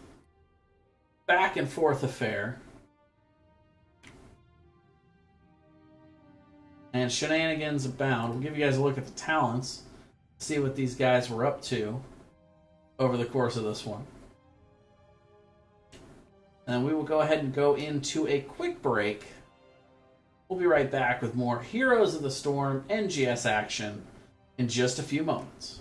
Speaker 1: Back and forth affair. And shenanigans abound. We'll give you guys a look at the talents. See what these guys were up to over the course of this one. And we will go ahead and go into a quick break. We'll be right back with more Heroes of the Storm NGS action in just a few moments.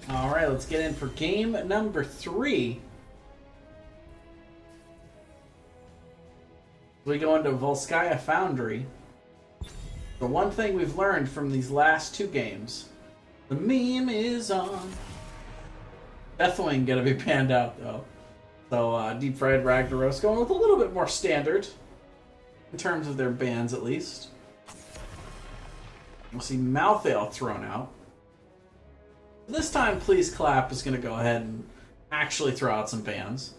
Speaker 1: Alright, let's get in for game number 3. We go into Volskaya Foundry. The one thing we've learned from these last 2 games, the meme is on. Deathwing gonna be panned out though. So Deep Fried Ragaros going with a little bit more standard in terms of their bans at least. We'll see Malthael thrown out. This time Please Clap is gonna go ahead and actually throw out some bans,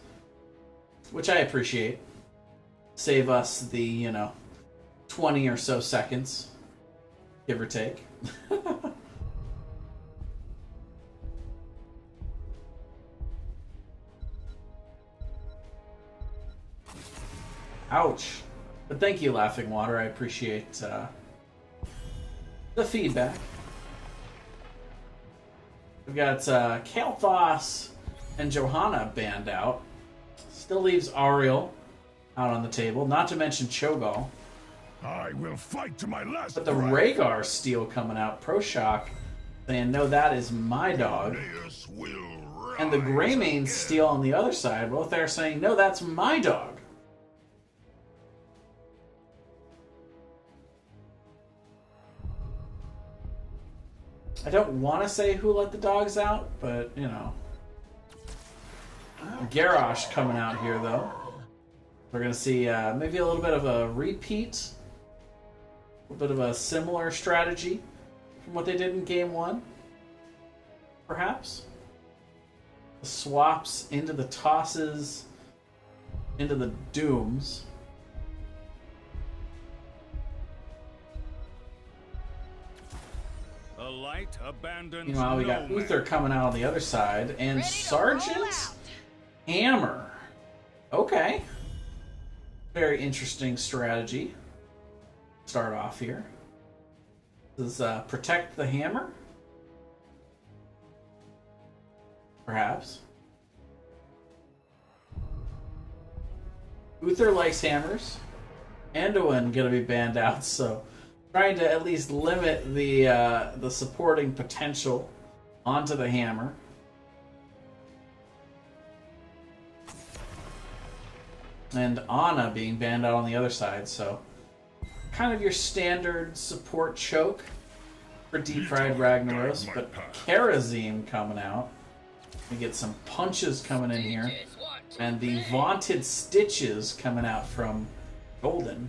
Speaker 1: which I appreciate. Save us the, 20 or so seconds, give or take. Ouch. But thank you, Laughing Water. I appreciate the feedback. We've got Kael'thas and Johanna banned out. Still leaves Ariel out on the table, not to mention Cho'Gall.
Speaker 5: I will fight to my last
Speaker 1: But the
Speaker 5: breath.
Speaker 1: Rhaegar steal coming out. Pro Shock saying, no, that is my dog. And the Greymane steal on the other side, both there saying, no, that's my dog. I don't want to say who let the dogs out, but, Garrosh coming out here, though. We're going to see maybe a little bit of a repeat. A little bit of a similar strategy from what they did in Game 1. Perhaps. The swaps into the tosses, into the dooms.
Speaker 5: The light abandons
Speaker 1: Meanwhile, we got
Speaker 5: no
Speaker 1: Uther
Speaker 5: man.
Speaker 1: coming out on the other side, and Sergeant Hammer. Okay. Very interesting strategy. Start off here. This is protect the hammer? Perhaps. Uther likes hammers. Anduin gonna be banned out, so trying to at least limit the supporting potential onto the hammer. And Anna being banned out on the other side, so kind of your standard support choke for Deep Fried Ragnaros, but Karazim coming out. We get some punches coming in here, and the vaunted stitches coming out from Golden.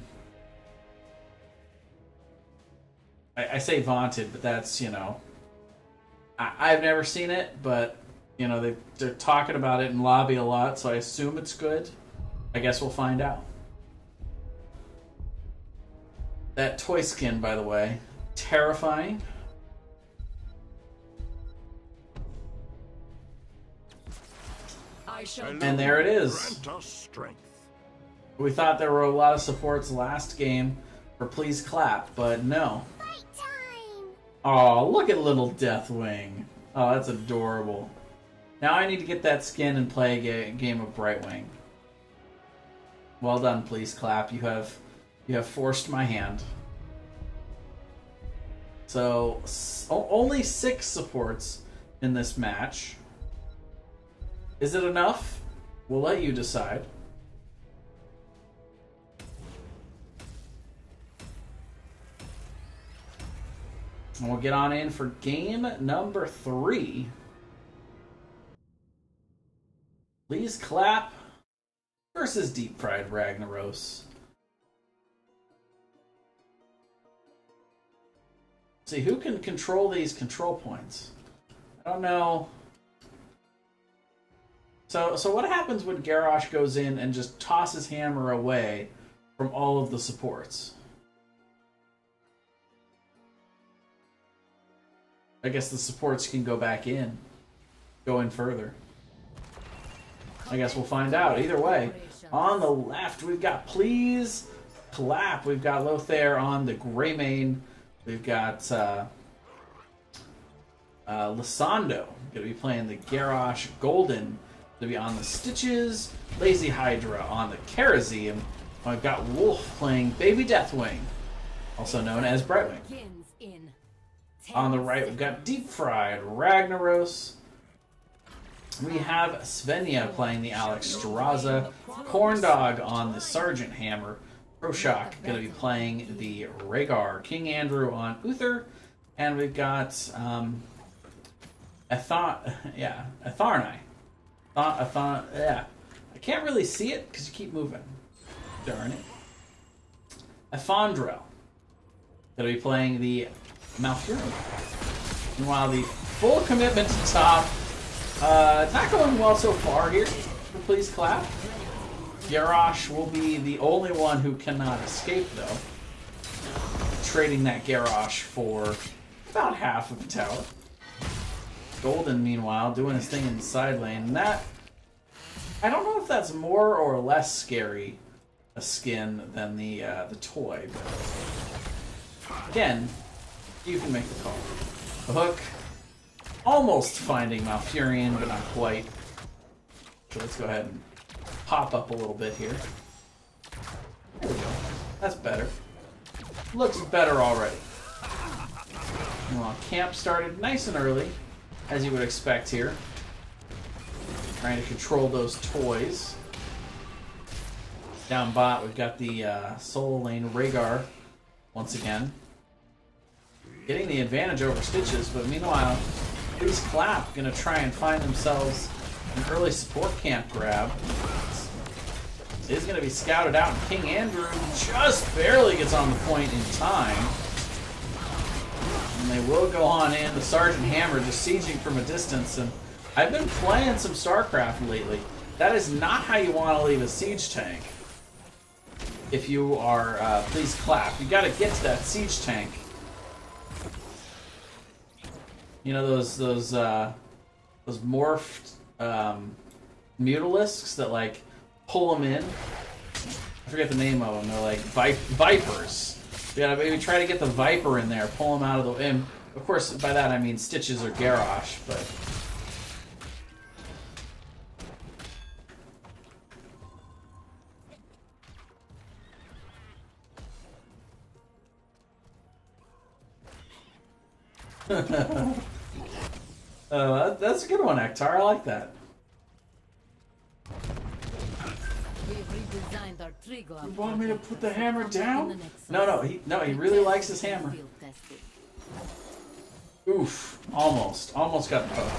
Speaker 1: I say vaunted, but that's, I've never seen it, but, they're talking about it in lobby a lot, so I assume it's good. I guess we'll find out. That toy skin, by the way, terrifying. And there it is.
Speaker 5: Grant us strength.
Speaker 1: We thought there were a lot of supports last game for Please Clap, but no. Oh, look at little Deathwing. Oh, that's adorable. Now I need to get that skin and play a game of Brightwing. Well done, Please Clap. You have forced my hand. So only 6 supports in this match. Is it enough? We'll let you decide. And we'll get on in for game number 3. Please Clap versus Deep Fried Ragnaros. See, who can control these control points? I don't know. So what happens when Garrosh goes in and just tosses Hammer away from all of the supports? I guess the supports can go back in, go in further. I guess we'll find out. Either way, on the left, we've got Please Clap. We've got Lothair on the Greymane. We've got Lysando going to be playing the Garrosh. Golden to be on the Stitches. Lazy Hydra on the Karazim. I've got Wolf playing Baby Deathwing, also known as Brightwing. On the right, we've got Deep Fried Ragaros. We have Svenja playing the Alexstrasza. Corndog on the Sergeant Hammer. Proshok going to be playing the Rhaegar. King Andrew on Uther. And we've got Atharnai. I can't really see it because you keep moving. Darn it. Ephondrel. Going to be playing the Malfurion. Meanwhile, the full commitment to top. It's not going well so far here. Please clap. Garrosh will be the only one who cannot escape, though. Trading that Garrosh for about half of a tower. Golden, meanwhile, doing his thing in the side lane. And that, I don't know if that's more or less scary a skin than the toy, but again, you can make the call. The hook, almost finding Malfurion, but not quite. So let's go ahead and pop up a little bit here. There we go. That's better. Looks better already. Well, camp started nice and early, as you would expect here. Trying to control those toys. Down bot, we've got the solo lane Rhaegar once again. Getting the advantage over Stitches, but meanwhile, Please Clap gonna try and find themselves an early support camp grab. It is gonna be scouted out, and King Andrew just barely gets on the point in time. And they will go on in. The Sergeant Hammer just sieging from a distance, and I've been playing some StarCraft lately. That is not how you want to leave a siege tank. If you are Please Clap, you got to get to that siege tank. You know those morphed mutalisks that like pull them in. I forget the name of them. They're like vipers. You gotta maybe try to get the viper in there, pull them out of the. And of course, by that I mean Stitches or Garrosh, but. That's a good one, Ektar. I like that. You want me to put the hammer down? No, he really likes his hammer. Oof, almost got the hook.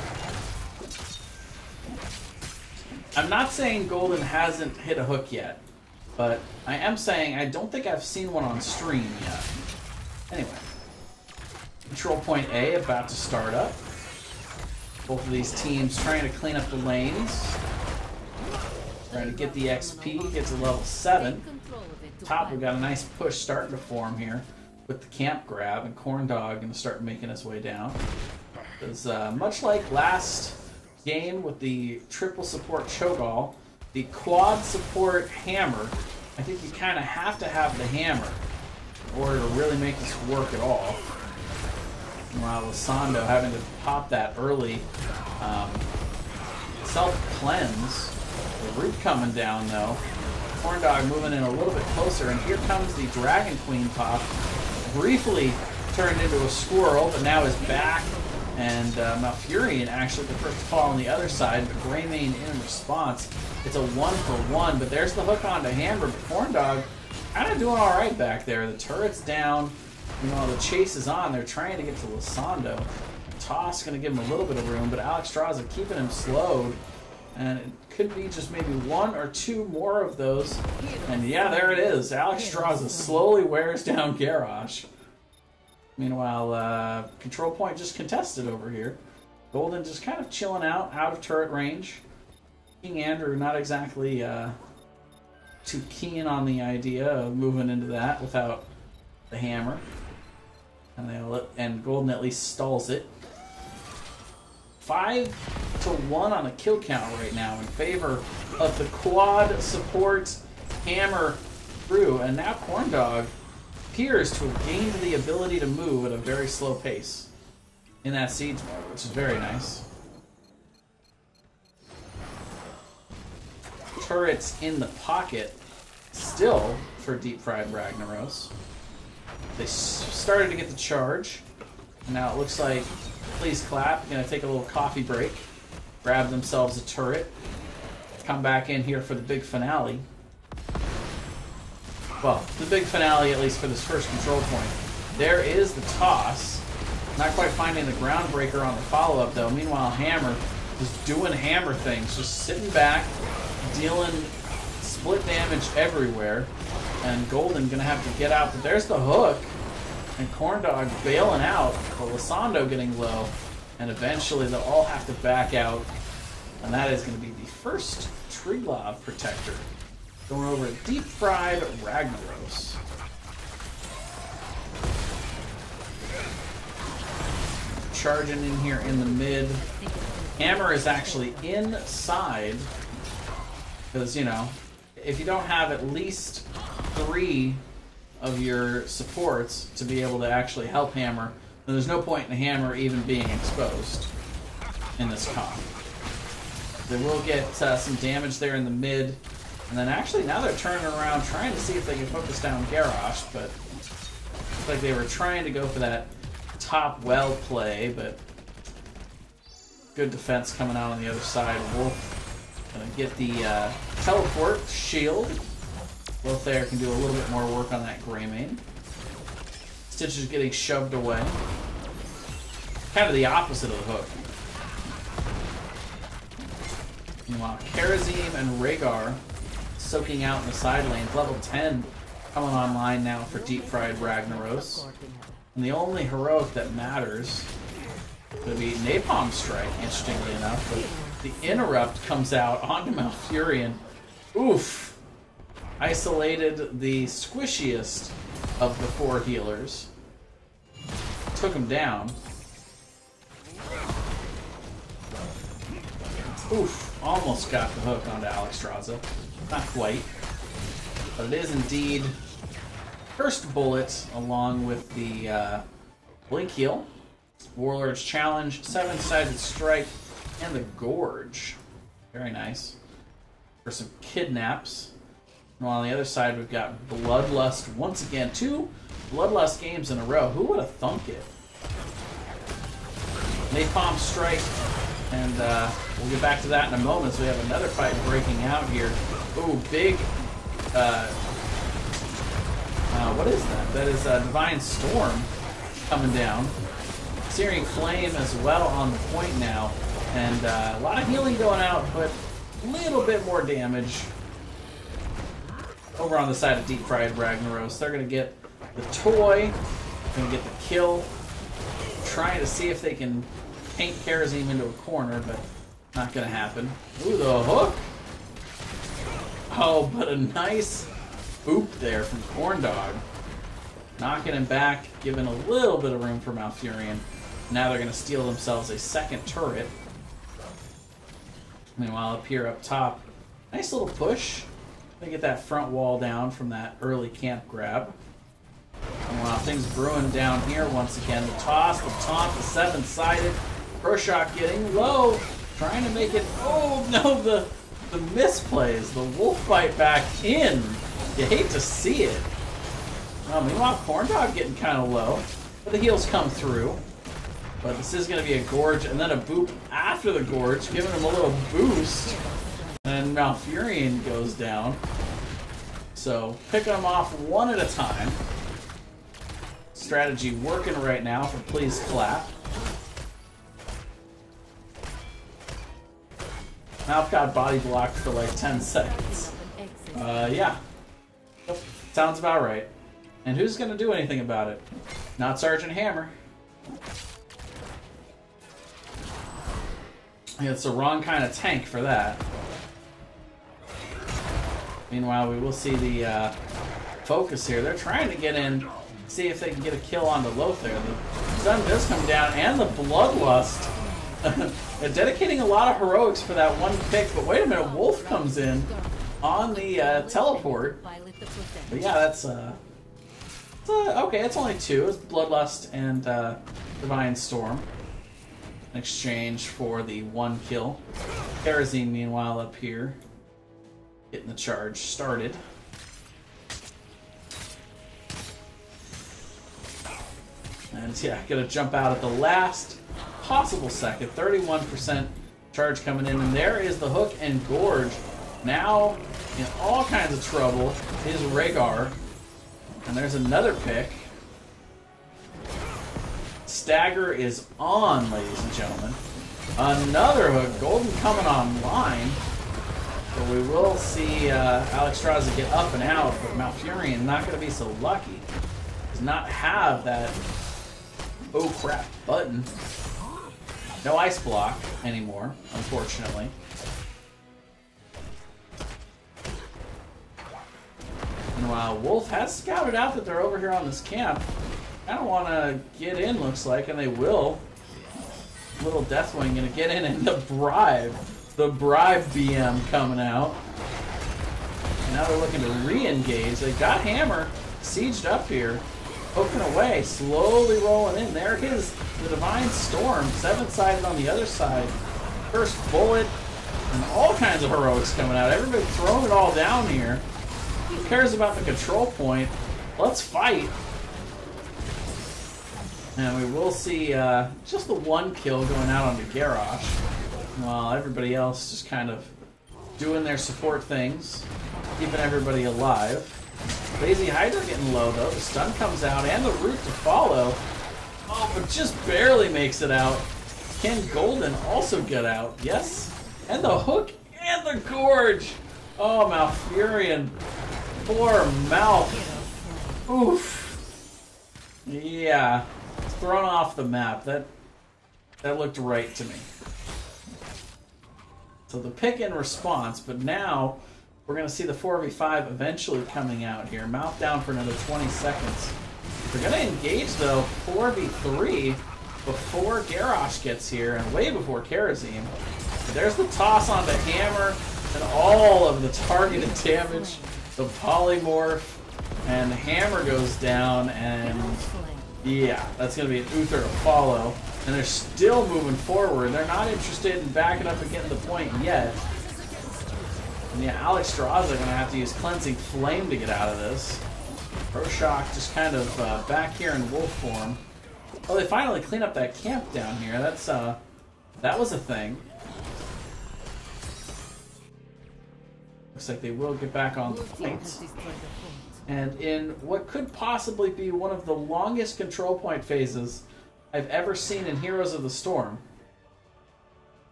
Speaker 1: I'm not saying Golden hasn't hit a hook yet, but I am saying I don't think I've seen one on stream yet. Anyway. Control point A about to start up. Both of these teams trying to clean up the lanes. Trying to get the XP, get to level 7. Top, we've got a nice push starting to form here with the camp grab, and Corndog going to start making his way down. Because much like last game with the triple support Cho'Gall, the quad support hammer, I think you kind of have to have the hammer in order to really make this work at all. While Lysando having to pop that early self-cleanse. The root coming down though. Corndog moving in a little bit closer, and here comes the Dragon Queen pop. Briefly turned into a squirrel, but now is back. And Malfurion actually the first to fall on the other side, but Greymane in response. It's a 1-for-1, but there's the hook onto Hammer, but Corndog kind of doing alright back there. The turret's down. You know, the chase is on. They're trying to get to Lysando. Toss going to give him a little bit of room, but Alexstrasza keeping him slowed. And it could be just maybe 1 or 2 more of those. And yeah, there it is. Alexstrasza slowly wears down Garrosh. Meanwhile, control point just contested over here. Golden just kind of chilling out of turret range. King Andrew not exactly too keen on the idea of moving into that without the hammer. And Golden at least stalls it. 5-1 on the kill count right now in favor of the quad support hammer crew. And now Corndog appears to have gained the ability to move at a very slow pace in that siege mode, which is very nice. Turrets in the pocket still for Deep Fried Ragaros. They started to get the charge. Now it looks like Please Clap going to take a little coffee break, grab themselves a turret, come back in here for the big finale. Well, the big finale, at least for this first control point. There is the toss. Not quite finding the groundbreaker on the follow-up, though. Meanwhile, Hammer just doing Hammer things, just sitting back, dealing split damage everywhere. And Golden going to have to get out, but there's the hook. And Corndog bailing out, but Lisando getting low. And eventually they'll all have to back out. And that is going to be the first Triglav Protector. Going over to Deep Fried Ragnaros. Charging in here in the mid. Hammer is actually inside. Because, you know, if you don't have at least 3 of your supports to be able to actually help Hammer, then there's no point in Hammer even being exposed in this comp. They will get some damage there in the mid. And then actually now they're turning around trying to see if they can focus down Garrosh, but looks like they were trying to go for that top well play, but good defense coming out on the other side. Wolf gonna get the teleport shield. Wolf there can do a little bit more work on that Greymane. Stitch is getting shoved away. Kind of the opposite of the hook. Meanwhile, Karazim and Rhaegar soaking out in the side lanes. Level 10 coming online now for Deep Fried Ragnaros. And the only heroic that matters is going to be Napalm Strike, interestingly enough. But the Interrupt comes out onto Malfurion. Oof! Isolated the squishiest of the 4 healers. Took him down. Oof! Almost got the hook onto Alexstrasza. Not quite. But it is indeed first bullet along with the Blink Heal, Warlord's Challenge, 7-sided strike, and the Gorge. Very nice. For some kidnaps. And while on the other side we've got Bloodlust once again. 2 Bloodlust games in a row. Who would have thunk it? Napalm Strike. And we'll get back to that in a moment, so we have another fight breaking out here. Ooh, big, what is that? That is Divine Storm coming down. Searing Flame as well on the point now. And a lot of healing going out, but a little bit more damage. Over on the side of Deep Fried Ragnaros, they're going to get the toy, going to get the kill. Trying to see if they can paint Karazim into a corner, but not going to happen. Ooh, the hook! Oh, but a nice boop there from Corndog. Knocking him back, giving a little bit of room for Malfurion. Now they're going to steal themselves a second turret. Meanwhile, up here, up top, nice little push. They get that front wall down from that early camp grab. Meanwhile, things brewing down here once again. The toss, the taunt, the 7-sided. Proshok getting low, trying to make it. Oh no, the misplays. The wolf bite back in. You hate to see it. Meanwhile, Corndog getting kind of low, but the heals come through. But this is going to be a Gorge and then a boop after the Gorge, giving him a little boost. And Malfurion goes down. So picking them off one at a time. Strategy working right now for Please Clap. Malf got body blocked for like 10 seconds. Yeah. Yep. Sounds about right. And who's going to do anything about it? Not Sergeant Hammer. It's the wrong kind of tank for that. Meanwhile, we will see the focus here. They're trying to get in, see if they can get a kill on the Lothar. The sun does come down, and the Bloodlust. They're dedicating a lot of heroics for that one pick, but wait a minute, Wolf comes in on the teleport. But yeah, that's okay, it's only 2. It's Bloodlust and Divine Storm in exchange for the 1 kill. Karazim, meanwhile, up here, getting the charge started. And yeah, gonna jump out at the last possible second. 31% charge coming in, and there is the hook and gorge. Now in all kinds of trouble is Rhaegar. And there's another pick. Stagger is on, ladies and gentlemen. Another hook. Golden coming online. But we will see Alexstrasza get up and out, but Malfurion not going to be so lucky. Does not have that oh crap button. No ice block anymore, unfortunately. And while Wolf has scouted out that they're over here on this camp, I don't want to get in, looks like, and they will. Little Deathwing going to get in, and the bribe BM coming out. And now they're looking to re-engage. They got Hammer sieged up here, poking away, slowly rolling in. There is the Divine Storm, 7-sided on the other side. First bullet, and all kinds of heroics coming out. Everybody throwing it all down here. Who cares about the control point? Let's fight. And we will see just the one kill going out onto Garrosh, while everybody else just kind of doing their support things, keeping everybody alive. Lazy Hydra getting low though. The stun comes out and the root to follow. Oh, but just barely makes it out. Can Golden also get out? Yes. And the hook and the gorge. Oh, Malfurion. Poor Malf. Oof. Yeah. Thrown off the map. That looked right to me. So the pick in response, but now we're going to see the 4v5 eventually coming out here. Mouth down for another 20 seconds. We're going to engage, though, 4v3 before Garrosh gets here and way before Karazim. There's the toss onto Hammer and all of the targeted damage. The polymorph, and Hammer goes down, and yeah, that's going to be an Uther to follow. And they're still moving forward. They're not interested in backing up and getting the point yet. And yeah, Alexstrasza going to have to use Cleansing Flame to get out of this. Roshock just kind of back here in wolf form. Oh, they finally clean up that camp down here. That's that was a thing. Looks like they will get back on the points. And in what could possibly be one of the longest control point phases I've ever seen in Heroes of the Storm.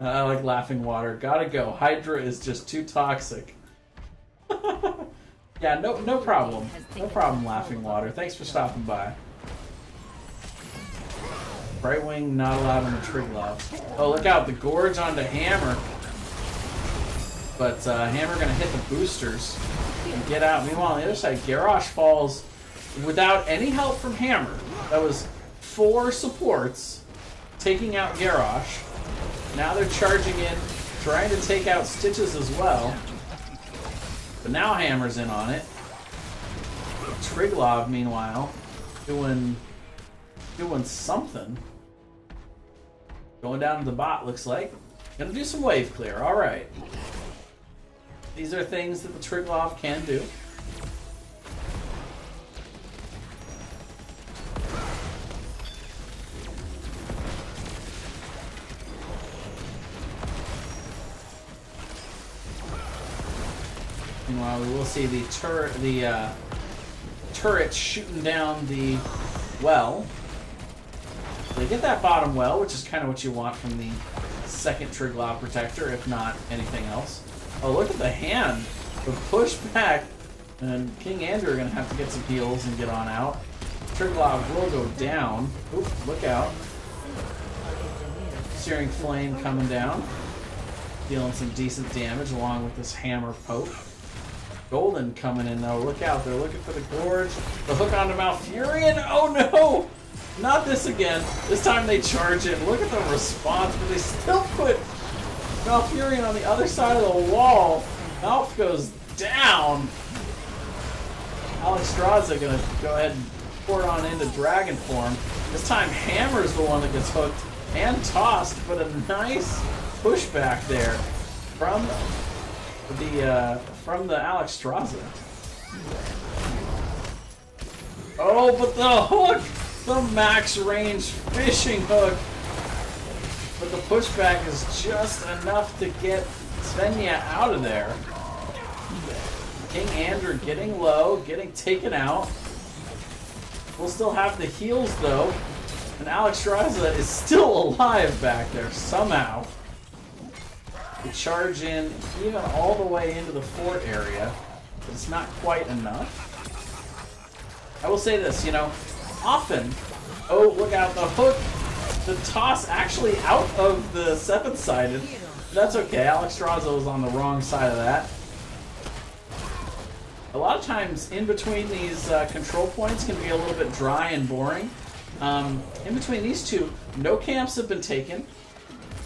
Speaker 1: I like Laughing Water. Gotta go. Hydra is just too toxic. Yeah, no problem. No problem, Laughing Water. Thanks for stopping by. Brightwing not allowed on the Triglav. Oh, look out. The Gorge onto Hammer. But Hammer gonna hit the boosters and get out. Meanwhile, on the other side, Garrosh falls without any help from Hammer. That was 4 supports taking out Garrosh. Now they're charging in, trying to take out Stitches as well. But now Hammer's in on it. Triglav, meanwhile, doing something. Going down to the bot, looks like. Gonna do some wave clear. Alright. These are things that the Triglav can do. Meanwhile, we will see the turret shooting down the well. They get that bottom well, which is kind of what you want from the second Triglav protector, if not anything else. Oh, look at the hand. The push back, and King Andrew are going to have to get some heals and get on out. Triglav will go down. Oop, look out. Searing Flame coming down. Dealing some decent damage along with this hammer poke. Golden coming in though. Look out. They're looking for the Gorge. The hook onto Malfurion. Oh no! Not this again. This time they charge in. Look at the response, but they still put Malfurion on the other side of the wall. Malf goes down. Alexstrasza gonna go ahead and pour it on into dragon form. This time Hammer's the one that gets hooked and tossed, but a nice pushback there from from the Alex Straza. Oh, but the hook! The max range fishing hook! But the pushback is just enough to get Svenja out of there. King Andrew getting low, getting taken out. We'll still have the heals though. And Alex Straza is still alive back there somehow. We charge in even all the way into the fort area, but it's not quite enough. I will say this, you know, often, oh, look out, the hook, the toss actually out of the 7-sided. That's okay, Alex Straza was on the wrong side of that. A lot of times, in between these control points can be a little bit dry and boring. In between these two, no camps have been taken.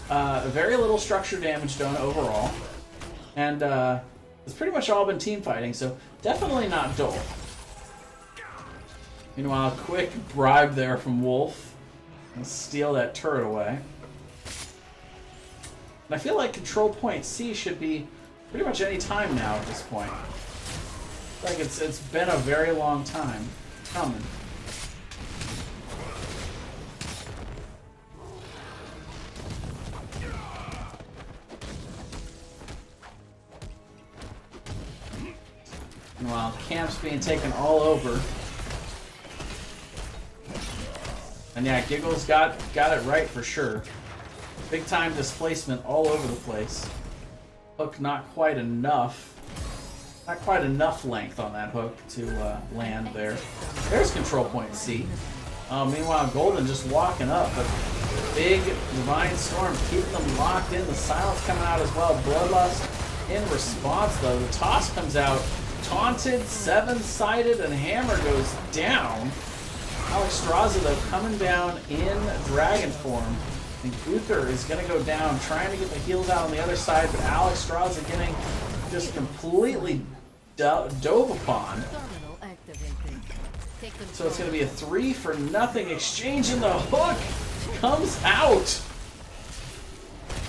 Speaker 1: Very little structure damage done overall. And it's pretty much all been team fighting, so definitely not dull. Meanwhile, quick bribe there from Wolf. And steal that turret away. And I feel like control point C should be pretty much any time now at this point. Like it's been a very long time coming. Meanwhile, camps being taken all over. And yeah, Giggles got it right for sure. Big time displacement all over the place. Hook not quite enough. Not quite enough length on that hook to land there. There's control point C. Meanwhile, Golden just walking up, but big Divine Storm keeping them locked in. The silence coming out as well. Bloodlust in response though. The toss comes out. Taunted, 7-sided, and Hammer goes down. Alex Straza though coming down in dragon form. And Uther is going to go down, trying to get the heals out on the other side, but Alex Straza getting just completely dove upon. So it's going to be a 3-for-0 exchange, and the hook comes out.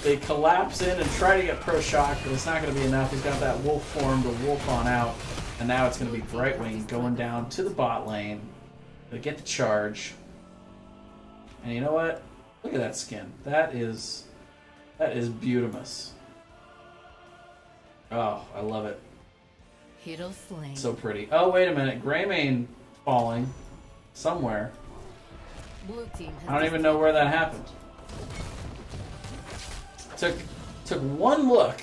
Speaker 1: They collapse in and try to get Pro Shock, but it's not going to be enough. He's got that wolf form to wolf on out. And now it's going to be Brightwing going down to the bot lane to get the charge. And you know what? Look at that skin. That is beautimous. Oh, I love it.
Speaker 4: Hero slain.
Speaker 1: So pretty. Oh, wait a minute. Greymane falling somewhere.
Speaker 4: Blue team has
Speaker 1: I don't even know where that happened. Took one look,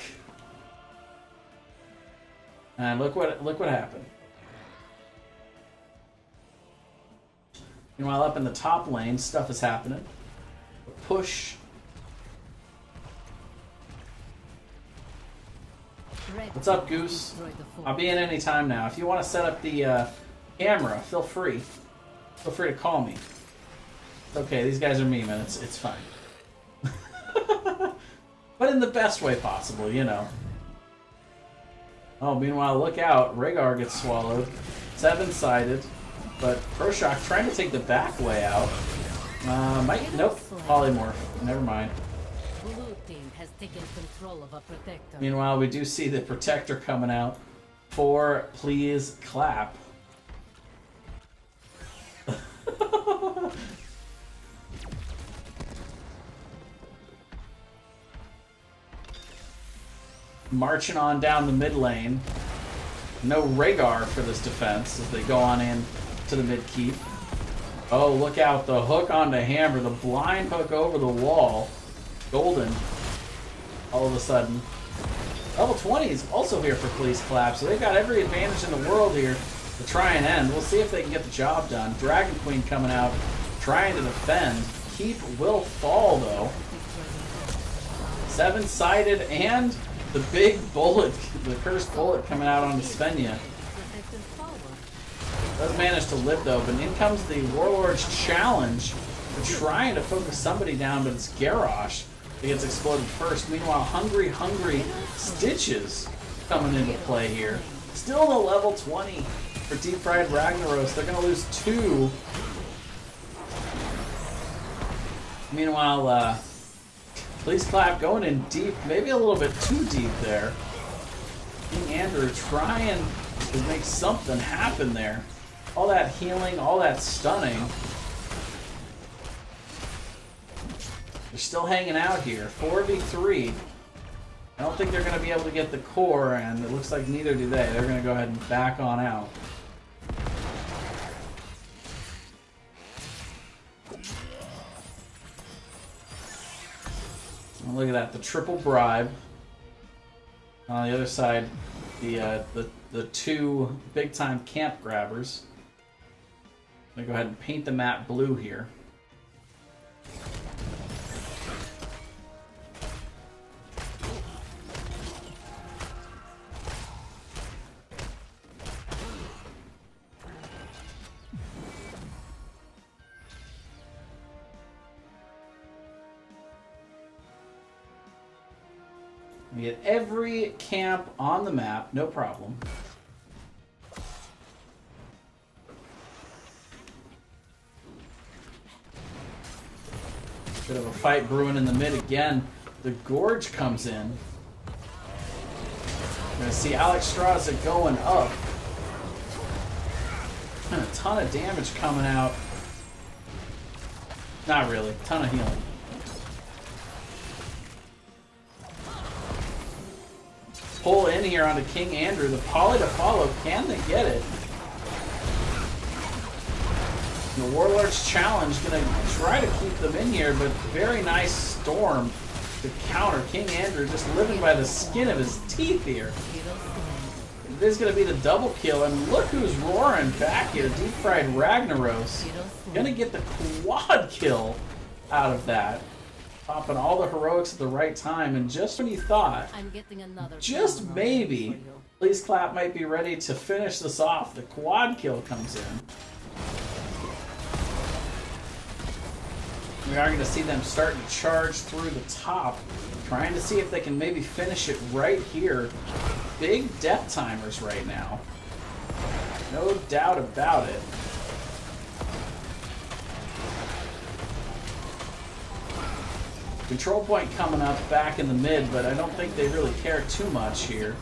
Speaker 1: and look what happened. Meanwhile, up in the top lane, stuff is happening. A push. What's up, Goose? I'll be in any time now. If you want to set up the camera, feel free. Feel free to call me. It's okay, these guys are memeing. It's fine. But in the best way possible, you know. Oh, meanwhile, look out. Rhaegar gets swallowed. 7-sided. But Proshock trying to take the back way out. Nope. Polymorph. Never mind.
Speaker 4: Blue team has taken control of a protector.
Speaker 1: Meanwhile, we do see the protector coming out for Please Clap. Marching on down the mid lane. No Rhaegar for this defense as they go on in to the mid keep. Oh, look out. The hook onto Hammer. The blind hook over the wall. Golden. All of a sudden. Level 20 is also here for Police Clap, so they've got every advantage in the world here to try and end. We'll see if they can get the job done. Dragon Queen coming out, trying to defend. Keep will fall, though. 7-sided and the big bullet, the cursed bullet coming out onto Svenja. Does manage to live though, but in comes the Warlord's challenge. They're trying to focus somebody down, but it's Garrosh that gets exploded first. Meanwhile, Hungry Stitches coming into play here. Still no level 20 for Deep Fried Ragaros. They're going to lose 2. Meanwhile, Please Clap going in deep, maybe a little bit too deep there. King Andrew trying to make something happen there. All that healing, all that stunning. They're still hanging out here. 4v3. I don't think they're going to be able to get the core, and it looks like neither do they. They're going to go ahead and back on out. And look at that, the triple bribe. On the other side, the two big-time camp grabbers. I'm going to go ahead and paint the map blue here. We get every camp on the map, no problem. Bit of a fight brewing in the mid again. The Gorge comes in. We're going to see Alex Straza going up. And a ton of damage coming out. Not really, ton of healing. Pull in here onto King Andrew. The poly to follow. Can they get it? The Warlord's Challenge going to try to keep them in here, but very nice storm to counter. King Andrew just living by the skin of his teeth here. It is going to be the double kill, and look who's roaring back here. Deep Fried Ragaros. Going to get the quad kill out of that. Popping all the heroics at the right time, and just when you thought, just maybe, Please Clap might be ready to finish this off, the quad kill comes in. We are going to see them start to charge through the top, trying to see if they can maybe finish it right here. Big death timers right now. No doubt about it. Control point coming up back in the mid, but I don't think they really care too much here.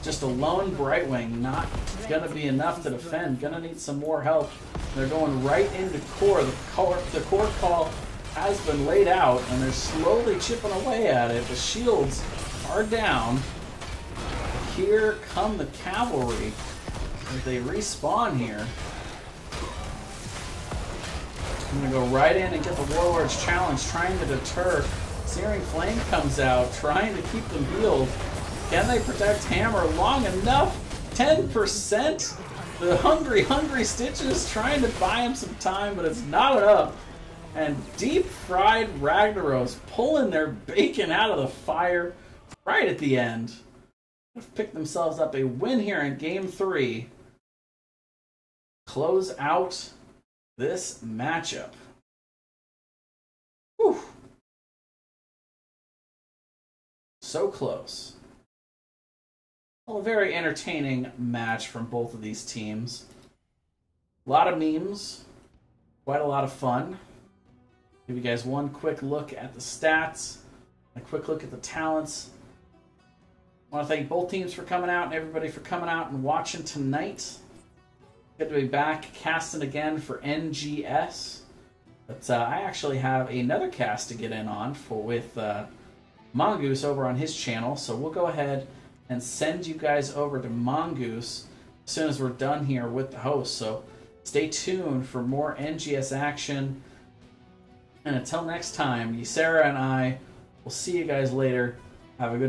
Speaker 1: Just a lone Brightwing, not going to be enough to defend. Going to need some more help. They're going right into core. The core call has been laid out, and they're slowly chipping away at it. The shields are down. Here come the cavalry as they respawn here. I'm going to go right in and get the Warlord's Challenge, trying to deter. Searing Flame comes out, trying to keep them healed. Can they protect Hammer long enough? 10%? The hungry Stitches trying to buy him some time, but it's not enough. And Deep Fried Ragnaros pulling their bacon out of the fire right at the end. They've picked themselves up a win here in Game 3. Close out this matchup. Whew. So close. Well, a very entertaining match from both of these teams. A lot of memes. Quite a lot of fun. Give you guys one quick look at the stats. A quick look at the talents. I want to thank both teams for coming out and everybody for coming out and watching tonight. Good to be back casting again for NGS. But I actually have another cast to get in on with Mongoose over on his channel. So we'll go ahead and send you guys over to Mongoose as soon as we're done here with the host. So stay tuned for more NGS action. And until next time, Ysera and I will see you guys later. Have a good